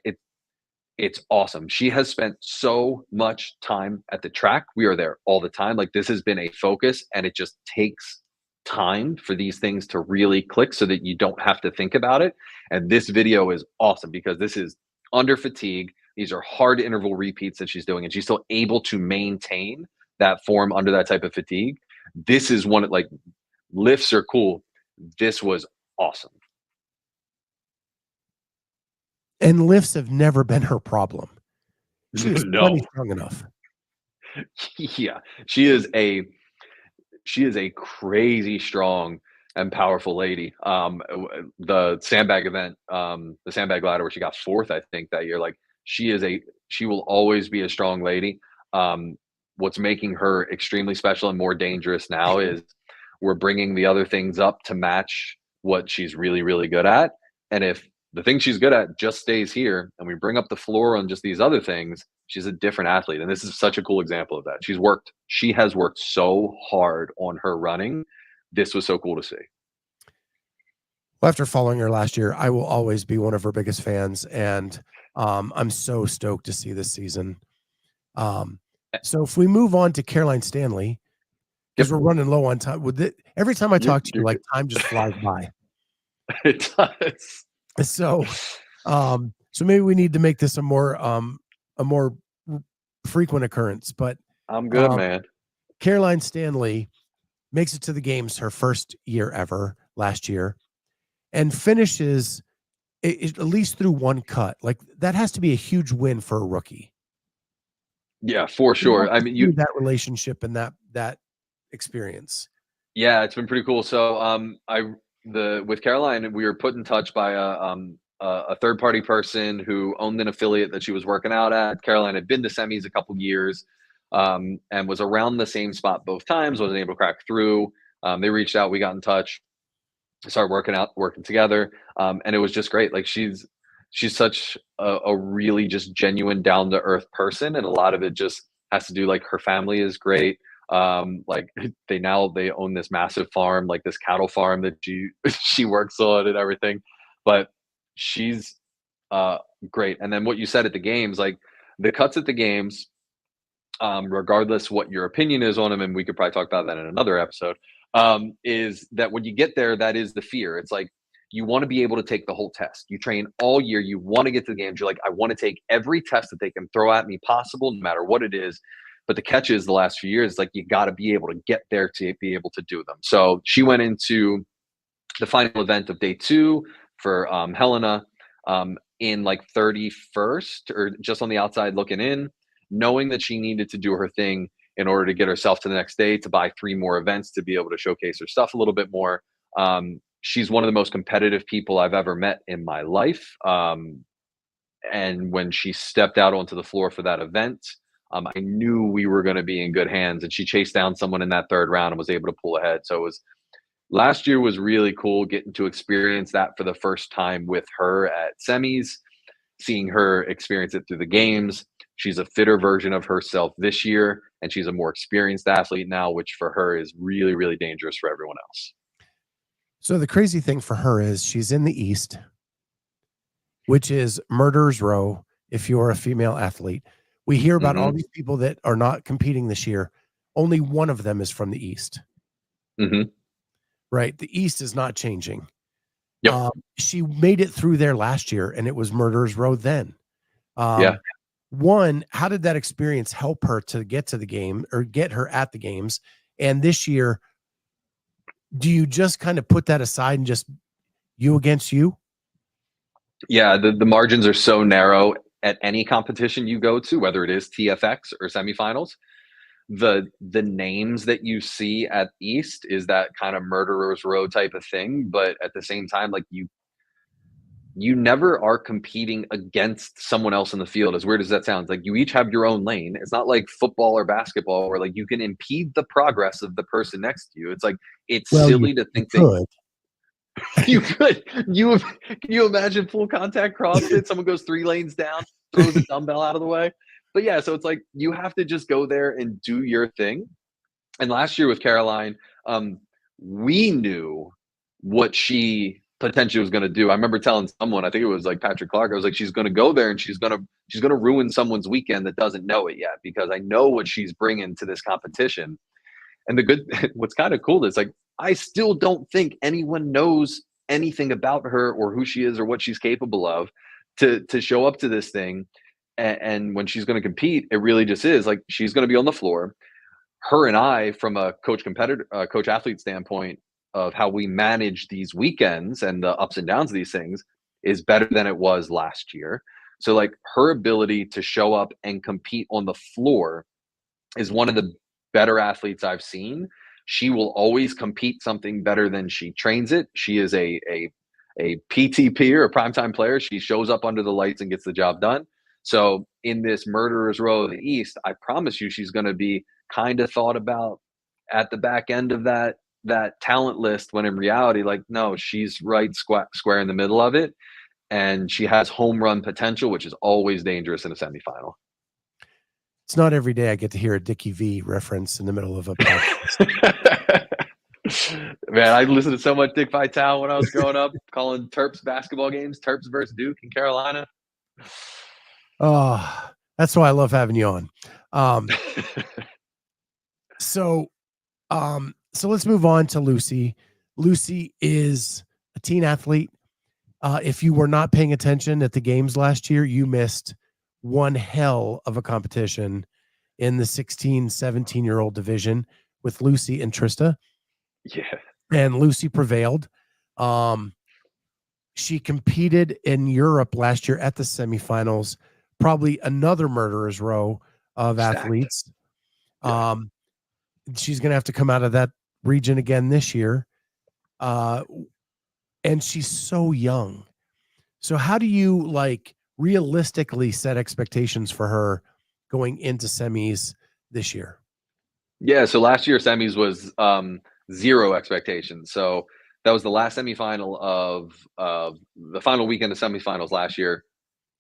it's awesome. She has spent so much time at the track. We are there all the time. Like this has been a focus, and it just takes time for these things to really click so that you don't have to think about it. And this video is awesome because this is under fatigue. These are hard interval repeats that she's doing, and she's still able to maintain that form under that type of fatigue. This is one, like, lifts are cool. This was awesome. And lifts have never been her problem. She is No. plenty strong enough. Yeah, she is a crazy strong and powerful lady. The sandbag event, the sandbag ladder where she got fourth, I think, that year, like she will always be a strong lady. What's making her extremely special and more dangerous now is we're bringing the other things up to match what she's really, really good at. And if the thing she's good at just stays here and we bring up the floor on just these other things, she's a different athlete. And this is such a cool example of that. She has worked so hard on her running. This was so cool to see. Well, after following her last year, I will always be one of her biggest fans. And I'm so stoked to see this season. So if we move on to Caroline Stanley, because we're running low on time. Every time I talk to you, like time just flies by. It does. So maybe we need to make this a more frequent occurrence. But I'm good, man. Caroline Stanley makes it to the games her first year ever last year, and finishes at least through one cut. Like that has to be a huge win for a rookie. Yeah, for sure. I mean, that relationship and that experience. Yeah, it's been pretty cool. So with Caroline, we were put in touch by a third party person who owned an affiliate that she was working out at. Caroline had been to semis a couple years, and was around the same spot both times, wasn't able to crack through. They reached out, we got in touch, started working together. And it was just great. Like she's such a really just genuine, down to earth person. And a lot of it just has to do, like, her family is great. Like they own this massive farm, like this cattle farm that she works on and everything. But she's great. And then what you said at the games, like the cuts at the games, regardless what your opinion is on them, and we could probably talk about that in another episode, is that when you get there, that is the fear. It's like you want to be able to take the whole test. You train all year. You want to get to the games. You're like, I want to take every test that they can throw at me possible, no matter what it is. But the catch is the last few years, like you got to be able to get there to be able to do them. So she went into the final event of day 2 for Helena in like 31st, or just on the outside looking in, knowing that she needed to do her thing in order to get herself to the next day to buy 3 more events to be able to showcase her stuff a little bit more. she's one of the most competitive people I've ever met in my life. And when she stepped out onto the floor for that event, I knew we were going to be in good hands. And she chased down someone in that third round and was able to pull ahead. So it was last year was really cool getting to experience that for the first time with her at semis, seeing her experience it through the games. She's a fitter version of herself this year, and she's a more experienced athlete now, which for her is really, really dangerous for everyone else. So the crazy thing for her is she's in the East, which is murderer's row if you're a female athlete. We hear about all these people that are not competing this year. Only one of them is from the East. Right? The East is not changing. Yep. She made it through there last year, and it was murderer's row then. Yeah. One, how did that experience help her to get to the game or get her at the games? And this year, do you just kind of put that aside and just you against you? Yeah, the margins are so narrow at any competition you go to, whether it is TFX or semifinals. The names that you see at East is that kind of murderer's row type of thing, but at the same time, like you never are competing against someone else in the field. As weird as that sounds, like you each have your own lane. It's not like football or basketball where like you can impede the progress of the person next to you. It's like it's silly to think that you could. Can you imagine full contact CrossFit? Someone goes 3 lanes down, throws a dumbbell out of the way. But yeah, so it's like you have to just go there and do your thing. And last year with Caroline, we knew what she potentially was going to do. I remember telling someone, I think it was like Patrick Clark, I was like, she's going to go there and she's going to ruin someone's weekend that doesn't know it yet, because I know what she's bringing to this competition. And what's kind of cool is like, I still don't think anyone knows anything about her or who she is or what she's capable of to show up to this thing. And when she's going to compete, it really just is like, she's going to be on the floor. Her and I, from a coach athlete standpoint of how we manage these weekends and the ups and downs of these things, is better than it was last year. So like her ability to show up and compete on the floor is one of the better athletes I've seen. She will always compete something better than she trains it. She is a PTP or a primetime player. She shows up under the lights and gets the job done. So in this murderer's row of the East, I promise you she's going to be kind of thought about at the back end of that talent list, when in reality, like, no, she's right square in the middle of it. And she has home run potential, which is always dangerous in a semifinal. It's not every day I get to hear a Dickie V reference in the middle of a podcast. Man, I listened to so much Dick Vitale when I was growing up, calling Terps basketball games, Terps versus Duke in Carolina. Oh, that's why I love having you on. So let's move on to Lucy. Lucy is a teen athlete. If you were not paying attention at the games last year, you missed one hell of a competition in the 16, 17-year-old division with Lucy and Trista. Yeah. And Lucy prevailed. She competed in Europe last year at the semifinals, probably another murderer's row of athletes. Yeah. She's going to have to come out of that region again this year. And she's so young. So how do you like realistically set expectations for her going into semis this year? Yeah. So last year semis was 0 expectations. So that was the last semifinal of the final weekend of semifinals last year.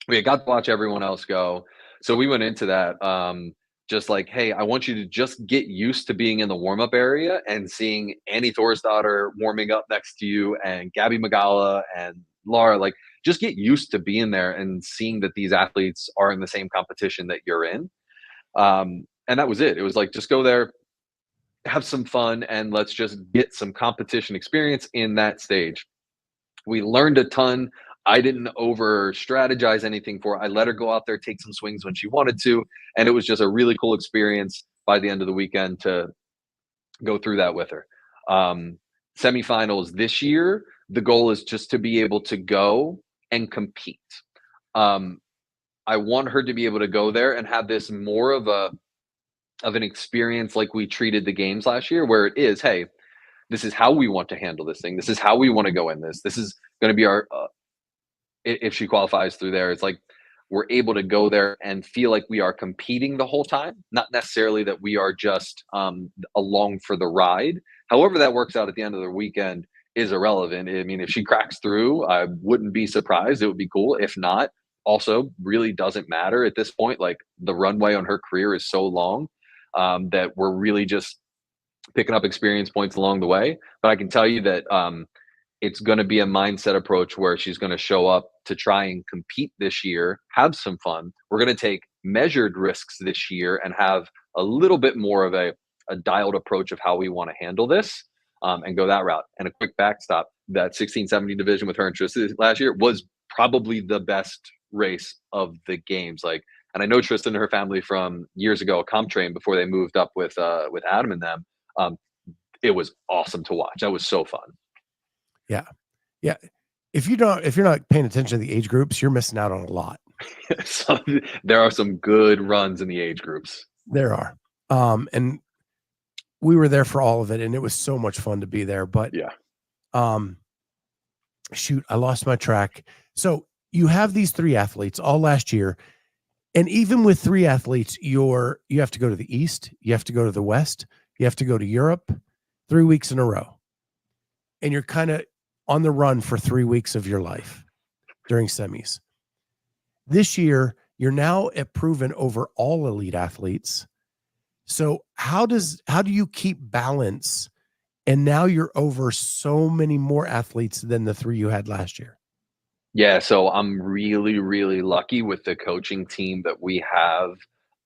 We got to watch everyone else go. So we went into that just like, hey, I want you to just get used to being in the warm-up area and seeing Annie Thorsdottir warming up next to you and Gabby Magala and Laura. Like, just get used to being there and seeing that these athletes are in the same competition that you're in. And that was it. It was like, just go there, have some fun, and let's just get some competition experience in that stage. We learned a ton. I didn't over strategize anything for her. I let her go out there, take some swings when she wanted to. And it was just a really cool experience by the end of the weekend to go through that with her. Semifinals this year, the goal is just to be able to go and compete. I want her to be able to go there and have this more of an experience like we treated the games last year, where it is, hey, this is how we want to handle this thing. This is how we want to go in this. This is going to be our, if she qualifies through there, it's like we're able to go there and feel like we are competing the whole time, not necessarily that we are just along for the ride. However that works out at the end of the weekend is irrelevant. I mean, if she cracks through, I wouldn't be surprised. It would be cool. If not, also really doesn't matter at this point. Like, the runway on her career is so long that we're really just picking up experience points along the way. But I can tell you that it's going to be a mindset approach where she's going to show up to try and compete this year, have some fun. We're going to take measured risks this year and have a little bit more of a dialed approach of how we want to handle this, and go that route. And a quick backstop, that 1670 division with her and Tristan last year was probably the best race of the games. Like, and I know Tristan and her family from years ago, comp train before they moved up with Adam and them. It was awesome to watch. That was so fun. Yeah. Yeah. If you're not paying attention to the age groups, you're missing out on a lot. So, there are some good runs in the age groups. There are. And we were there for all of it, and it was so much fun to be there. But yeah. Shoot, I lost my track. So you have these 3 athletes all last year. And even with 3 athletes, you have to go to the East, you have to go to the West, you have to go to Europe 3 weeks in a row. And you're kind of on the run for 3 weeks of your life during semis. This year, you're now at Proven over all elite athletes. So how do you keep balance? And now you're over so many more athletes than the 3 you had last year. Yeah, so I'm really, really lucky with the coaching team that we have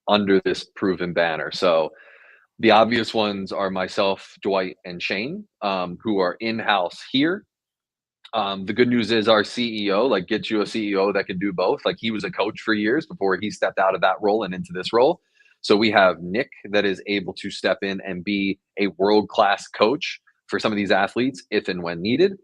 under this Proven banner. So the obvious ones are myself, Dwight, and Shane, who are in-house here. The good news is our CEO, like, gets you a CEO that can do both. Like, he was a coach for years before he stepped out of that role and into this role. So we have Nick that is able to step in and be a world-class coach for some of these athletes if and when needed.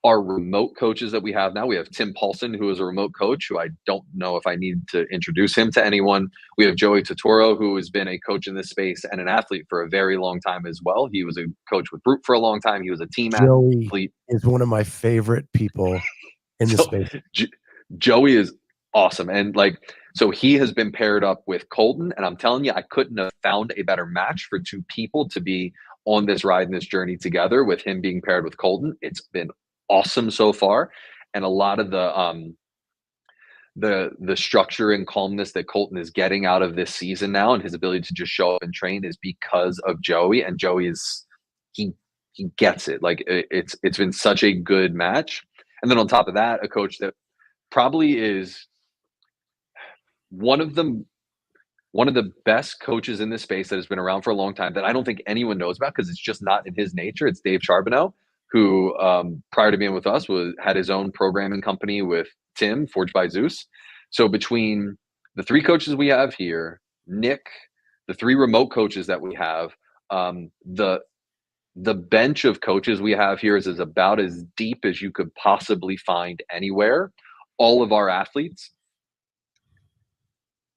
Our remote coaches that we have now, we have Tim Paulson, who is a remote coach, who I don't know if I need to introduce him to anyone. We have Joey Totoro, who has been a coach in this space and an athlete for a very long time as well. He was a coach with Brute for a long time. He was a team athlete. Is one of my favorite people in the space. Joey is awesome. And so he has been paired up with Colton. And I'm telling you, I couldn't have found a better match for 2 people to be on this ride and this journey together, with him being paired with Colton. It's been awesome so far. And a lot of the structure and calmness that Colton is getting out of this season now, and his ability to just show up and train, is because of Joey. And Joey is, he gets it. Like, it's been such a good match. And then on top of that, a coach that probably is one of the best coaches in this space that has been around for a long time, that I don't think anyone knows about because it's just not in his nature. It's Dave Charbonneau, who prior to being with us had his own programming company with Tim, Forged by Zeus. So between the 3 coaches we have here, Nick, the 3 remote coaches that we have, the bench of coaches we have here is about as deep as you could possibly find anywhere. All of our athletes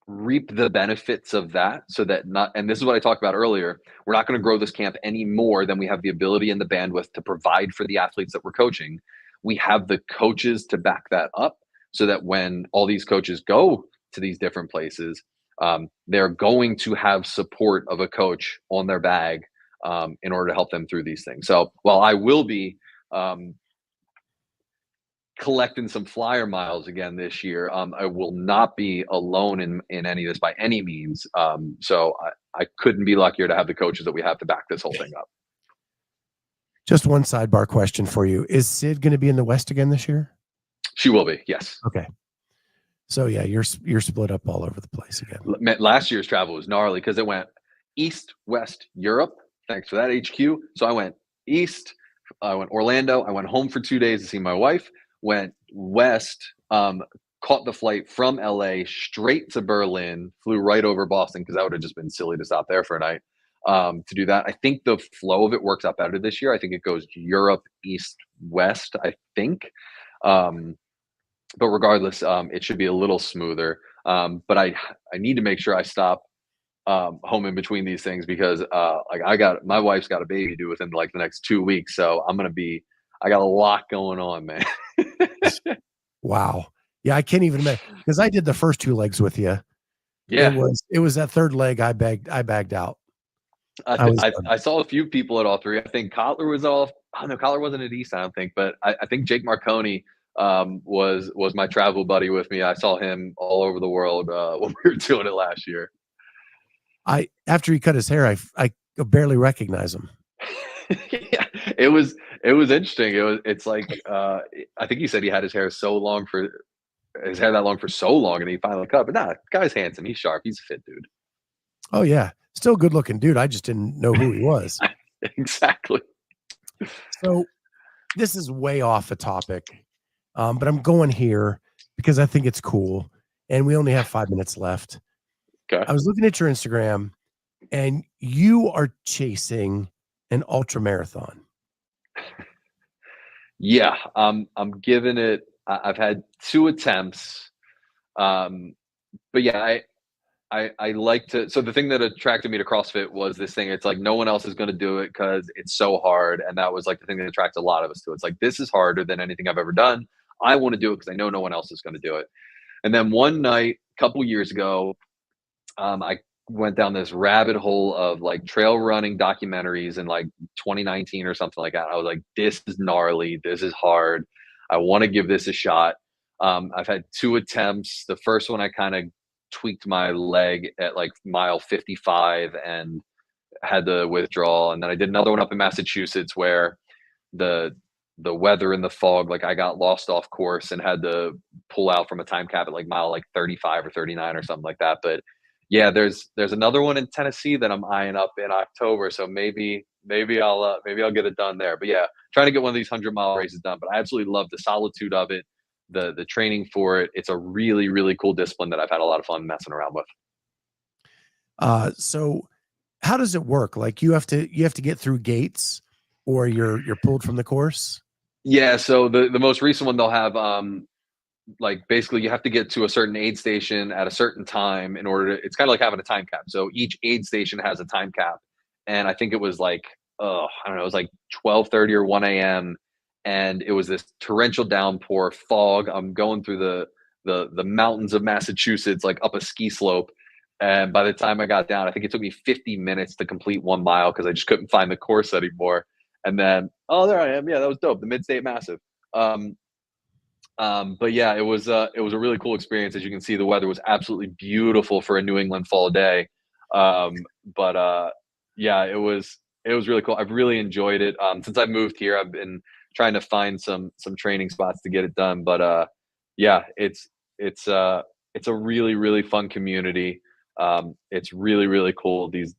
reap the benefits of that, so that and this is what I talked about earlier, we're not going to grow this camp any more than we have the ability and the bandwidth to provide for the athletes that we're coaching. We have the coaches to back that up, so that when all these coaches go to these different places, they're going to have support of a coach on their bag in order to help them through these things. So while I will be collecting some flyer miles again this year, I will not be alone in any of this by any means. So I couldn't be luckier to have the coaches that we have to back this whole thing up. Just one sidebar question for you. Is Sid going to be in the West again this year? She will be, yes. Okay. So yeah, you're split up all over the place again. Last year's travel was gnarly because it went East, West, Europe. Thanks for that, HQ. So I went East, I went Orlando, I went home for 2 days to see my wife, went West, caught the flight from LA straight to Berlin, flew right over Boston because that would have just been silly to stop there for a night. To do that, I think the flow of it works out better this year. I think it goes Europe, East, West, I think. But regardless, it should be a little smoother. But I need to make sure I stop home in between these things because like my wife's got a baby due within like the next 2 weeks. So I got a lot going on, man. Wow. Yeah, I can't even imagine because I did the first 2 legs with you. Yeah. It was that third leg I bagged out. I saw a few people at all three. I think Kotler was off. Oh no, Kotler wasn't at East, I don't think, but I think Jake Marconi was my travel buddy with me. I saw him all over the world when we were doing it last year. After he cut his hair, I barely recognize him. Yeah, it was interesting. It's like I think he said he had his hair that long for so long, and he finally cut. But nah, guy's handsome. He's sharp. He's a fit dude. Oh yeah, still good looking dude. I just didn't know who he was. Exactly. So this is way off a topic, but I'm going here because I think it's cool, and we only have 5 minutes left. Okay. I was looking at your Instagram, and you are chasing an ultra marathon. Yeah, I'm giving it. I've had 2 attempts, but yeah, I like to. So the thing that attracted me to CrossFit was this thing. It's like no one else is going to do it because it's so hard, and that was like the thing that attracted a lot of us to it. It's like this is harder than anything I've ever done. I want to do it because I know no one else is going to do it. And then one night, a couple years ago, I went down this rabbit hole of like trail running documentaries in like 2019 or something like that. I was like, this is gnarly. This is hard. I want to give this a shot. I've had 2 attempts. The first one, I kind of tweaked my leg at like mile 55 and had the withdrawal. And then I did another one up in Massachusetts where the weather and the fog, like I got lost off course and had to pull out from a time cap at like mile like 35 or 39 or something like that. But yeah, there's another one in Tennessee that I'm eyeing up in October. So maybe I'll get it done there. But yeah, trying to get one of these 100-mile races done. But I absolutely love the solitude of it, the training for it. It's a really, really cool discipline that I've had a lot of fun messing around with. So how does it work? Like you have to get through gates or you're pulled from the course? Yeah. So the most recent one they'll have, like basically you have to get to a certain aid station at a certain time in order to, it's kind of like having a time cap. So each aid station has a time cap. And I think it was like, I don't know, it was like 12:30 or 1 a.m. And it was this torrential downpour, fog. I'm going through the mountains of Massachusetts, like up a ski slope. And by the time I got down, I think it took me 50 minutes to complete 1 mile because I just couldn't find the course anymore. And then, oh, there I am. Yeah, that was dope. The Mid-State Massive. But yeah, it was a really cool experience. As you can see, the weather was absolutely beautiful for a New England fall day. Yeah, it was really cool. I've really enjoyed it. Since I moved here, I've been trying to find some training spots to get it done. But yeah, it's a really, really fun community. It's really, really cool. It's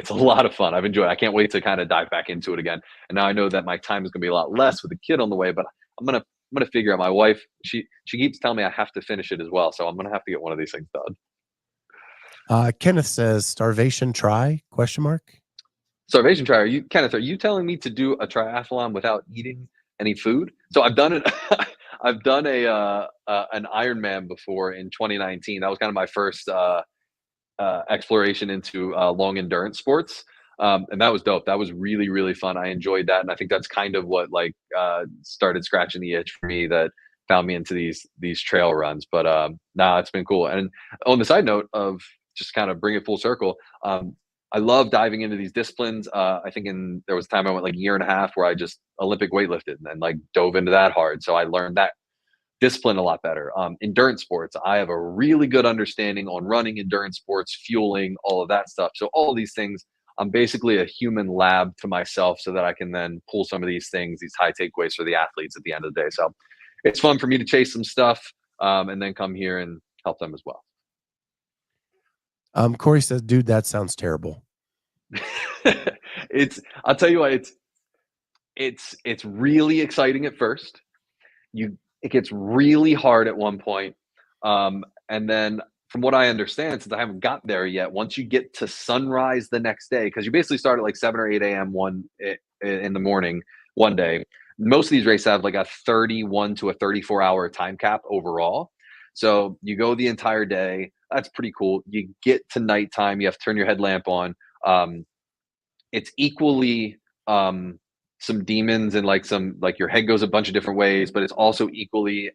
a lot of fun. I've enjoyed it. I can't wait to kind of dive back into it again. And now I know that my time is going to be a lot less with the kid on the way, but I'm going to figure out. My wife, she keeps telling me I have to finish it as well. So I'm going to have to get one of these things done. Kenneth says starvation try ? Starvation try. Kenneth, are you telling me to do a triathlon without eating any food? So I've done it. I've done an Ironman before in 2019. That was kind of my first exploration into long endurance sports. And that was dope. That was really, really fun. I enjoyed that. And I think that's kind of what started scratching the itch for me that found me into these trail runs. But it's been cool. And on the side note of just kind of bring it full circle, I love diving into these disciplines. I think there was a time I went like a year and a half where I just Olympic weightlifted and like dove into that hard. So I learned that discipline a lot better. Endurance sports, I have a really good understanding on running, endurance sports, fueling, all of that stuff. So all of these things, I'm basically a human lab to myself so that I can then pull some of these things, these high takeaways for the athletes at the end of the day. So it's fun for me to chase some stuff and then come here and help them as well. Corey says, dude, that sounds terrible. I'll tell you what, it's really exciting at first. It gets really hard at one point. And then from what I understand, since I haven't got there yet, once you get to sunrise the next day, because you basically start at like 7 or 8 a.m. in the morning one day. Most of these races have like a 31 to a 34-hour time cap overall. So you go the entire day. That's pretty cool. You get to nighttime. You have to turn your headlamp on. It's equally some demons and like your head goes a bunch of different ways, but it's also equally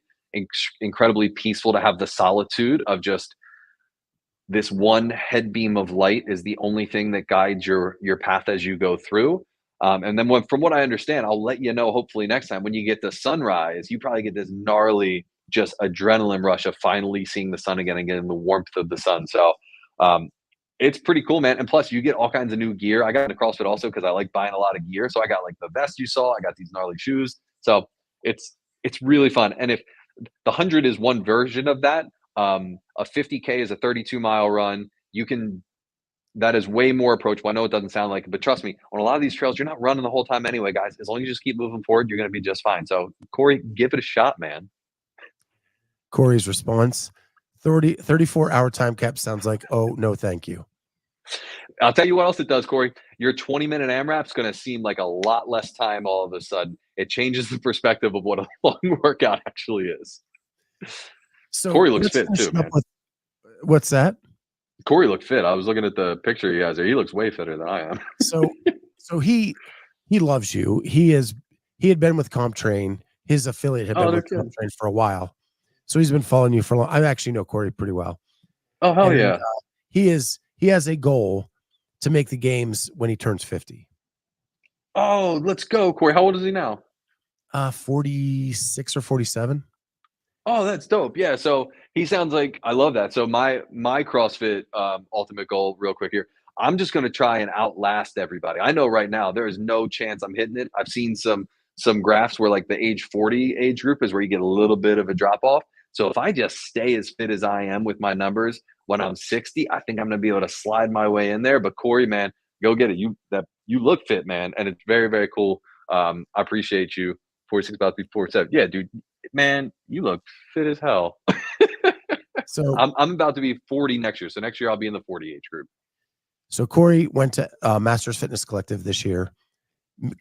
incredibly peaceful to have the solitude of just this one head beam of light is the only thing that guides your path as you go through. And then from what I understand, I'll let you know hopefully next time when you get the sunrise, you probably get this gnarly just adrenaline rush of finally seeing the sun again and getting the warmth of the sun. So it's pretty cool, man. And plus you get all kinds of new gear. I got into CrossFit also because I like buying a lot of gear. So I got like the vest you saw, I got these gnarly shoes. So it's really fun. And if the 100 is one version of that, a 50K is a 32-mile run. That is way more approachable. I know it doesn't sound like it, but trust me, on a lot of these trails, you're not running the whole time anyway, guys. As long as you just keep moving forward, you're going to be just fine. So Corey, give it a shot, man. Corey's response, 34-hour time cap sounds like, oh, no, thank you. I'll tell you what else it does, Corey. Your 20-minute AMRAP is going to seem like a lot less time all of a sudden. It changes the perspective of what a long workout actually is. So Corey looks fit too, man. What's that? Corey looked fit. I was looking at the picture you guys there. He looks way fitter than I am. So he loves you. He had been with CompTrain. His affiliate had been with CompTrain for a while. So he's been following you for a long. I actually know Corey pretty well. Oh, hell yeah. He has a goal to make the games when he turns 50. Oh, let's go, Corey. How old is he now? 46 or 47. Oh, that's dope. Yeah. So he sounds like, I love that. So my CrossFit ultimate goal, real quick here, I'm just going to try and outlast everybody. I know right now there is no chance I'm hitting it. I've seen some graphs where like the age 40 age group is where you get a little bit of a drop off. So if I just stay as fit as I am with my numbers when I'm 60, I think I'm going to be able to slide my way in there. But Corey, man, go get it. You look fit, man. And it's very, very cool. I appreciate you. 46 about to be 47. Yeah, dude, man, you look fit as hell. So I'm about to be 40 next year. So next year I'll be in the 40 age group. So Corey went to Masters Fitness Collective this year,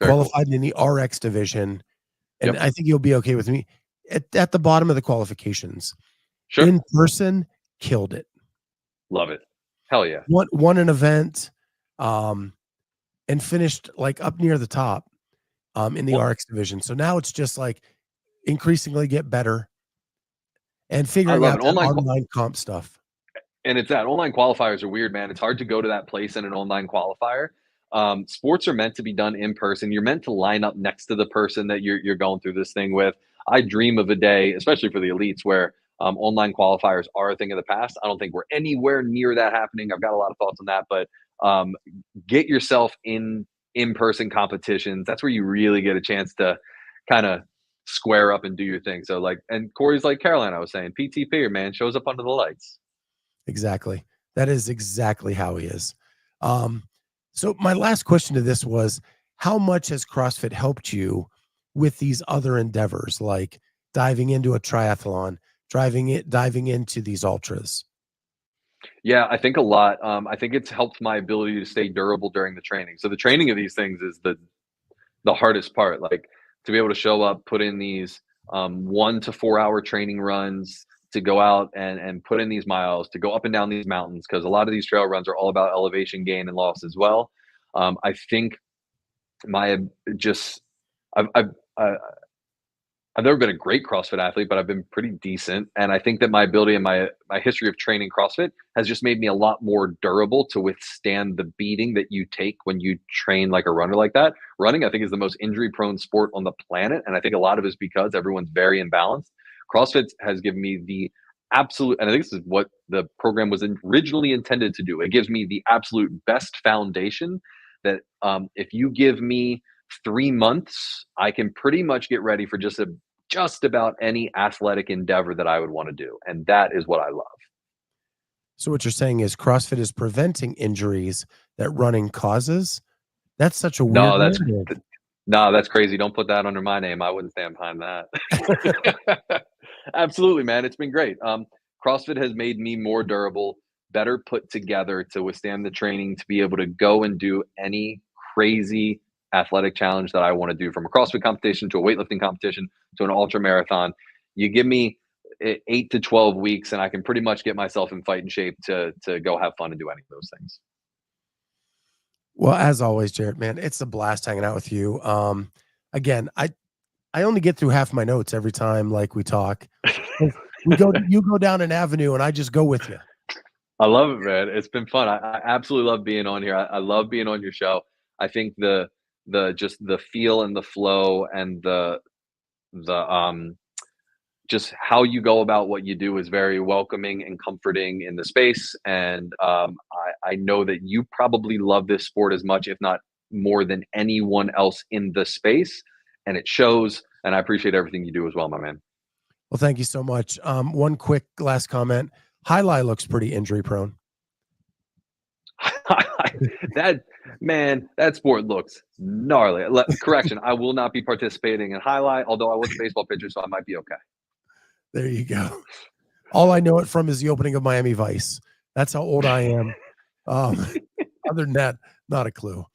qualified in the RX division. And I think you'll be okay with me at the bottom of the qualifications. Sure. In person, killed it. Love it. Hell yeah. Won an event and finished like up near the top in the RX division. So now it's just like increasingly get better and figuring out that online comp stuff. And it's that online qualifiers are weird, man. It's hard to go to that place in an online qualifier. Sports are meant to be done in person. You're meant to line up next to the person that you're going through this thing with. I dream of a day, especially for the elites, where online qualifiers are a thing of the past. I don't think we're anywhere near that happening. I've got a lot of thoughts on that, but get yourself in in-person competitions. That's where you really get a chance to kind of square up and do your thing. So like, and Corey's like Caroline, I was saying, PTP, man, shows up under the lights. Exactly. That is exactly how he is. So my last question to this was, how much has CrossFit helped you with these other endeavors, like diving into a triathlon, diving into these ultras? Yeah, I think a lot. I think it's helped my ability to stay durable during the training. So the training of these things is the hardest part. Like to be able to show up, put in these 1 to 4 hour training runs, to go out and put in these miles, to go up and down these mountains, because a lot of these trail runs are all about elevation gain and loss as well. I think I've never been a great CrossFit athlete, but I've been pretty decent. And I think that my ability and my history of training CrossFit has just made me a lot more durable to withstand the beating that you take when you train like a runner like that. Running, I think, is the most injury prone sport on the planet. And I think a lot of it is because everyone's very imbalanced. CrossFit has given me the absolute, and I think this is what the program was originally intended to do. It gives me the absolute best foundation that if you give me 3 months, I can pretty much get ready for just about any athletic endeavor that I would want to do. And that is what I love. So what you're saying is CrossFit is preventing injuries that running causes? That's such a weird narrative. No, that's crazy. Don't put that under my name. I wouldn't stand behind that. Absolutely, man. It's been great. CrossFit has made me more durable, better put together to withstand the training, to be able to go and do any crazy athletic challenge that I want to do, from a CrossFit competition to a weightlifting competition to an ultra marathon. You give me 8 to 12 weeks, and I can pretty much get myself in fighting shape to go have fun and do any of those things. Well, as always, Jarrett, man, it's a blast hanging out with you. Again, I only get through half my notes every time like we talk. You go down an avenue and I just go with you. I love it, man. It's been fun. I absolutely love being on here. I love being on your show. I think the just the feel and the flow and the just how you go about what you do is very welcoming and comforting in the space. And I know that you probably love this sport as much, if not more than anyone else in the space. And it shows, and I appreciate everything you do as well, my man. Well, thank you so much. One quick last comment. Highlight looks pretty injury prone. That sport looks gnarly. Correction, I will not be participating in highlight, although I was a baseball pitcher, so I might be okay. There you go. All I know it from is the opening of Miami Vice. That's how old I am. Other than that, not a clue.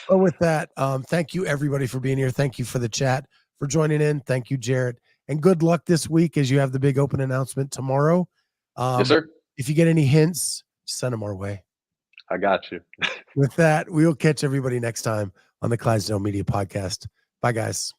But with that, thank you everybody for being here. Thank you for the chat, for joining in. Thank you, Jarrett. And good luck this week as you have the big open announcement tomorrow. Yes, sir. If you get any hints, send them our way. I got you. With that, we'll catch everybody next time on the Clydesdale Media Podcast. Bye, guys.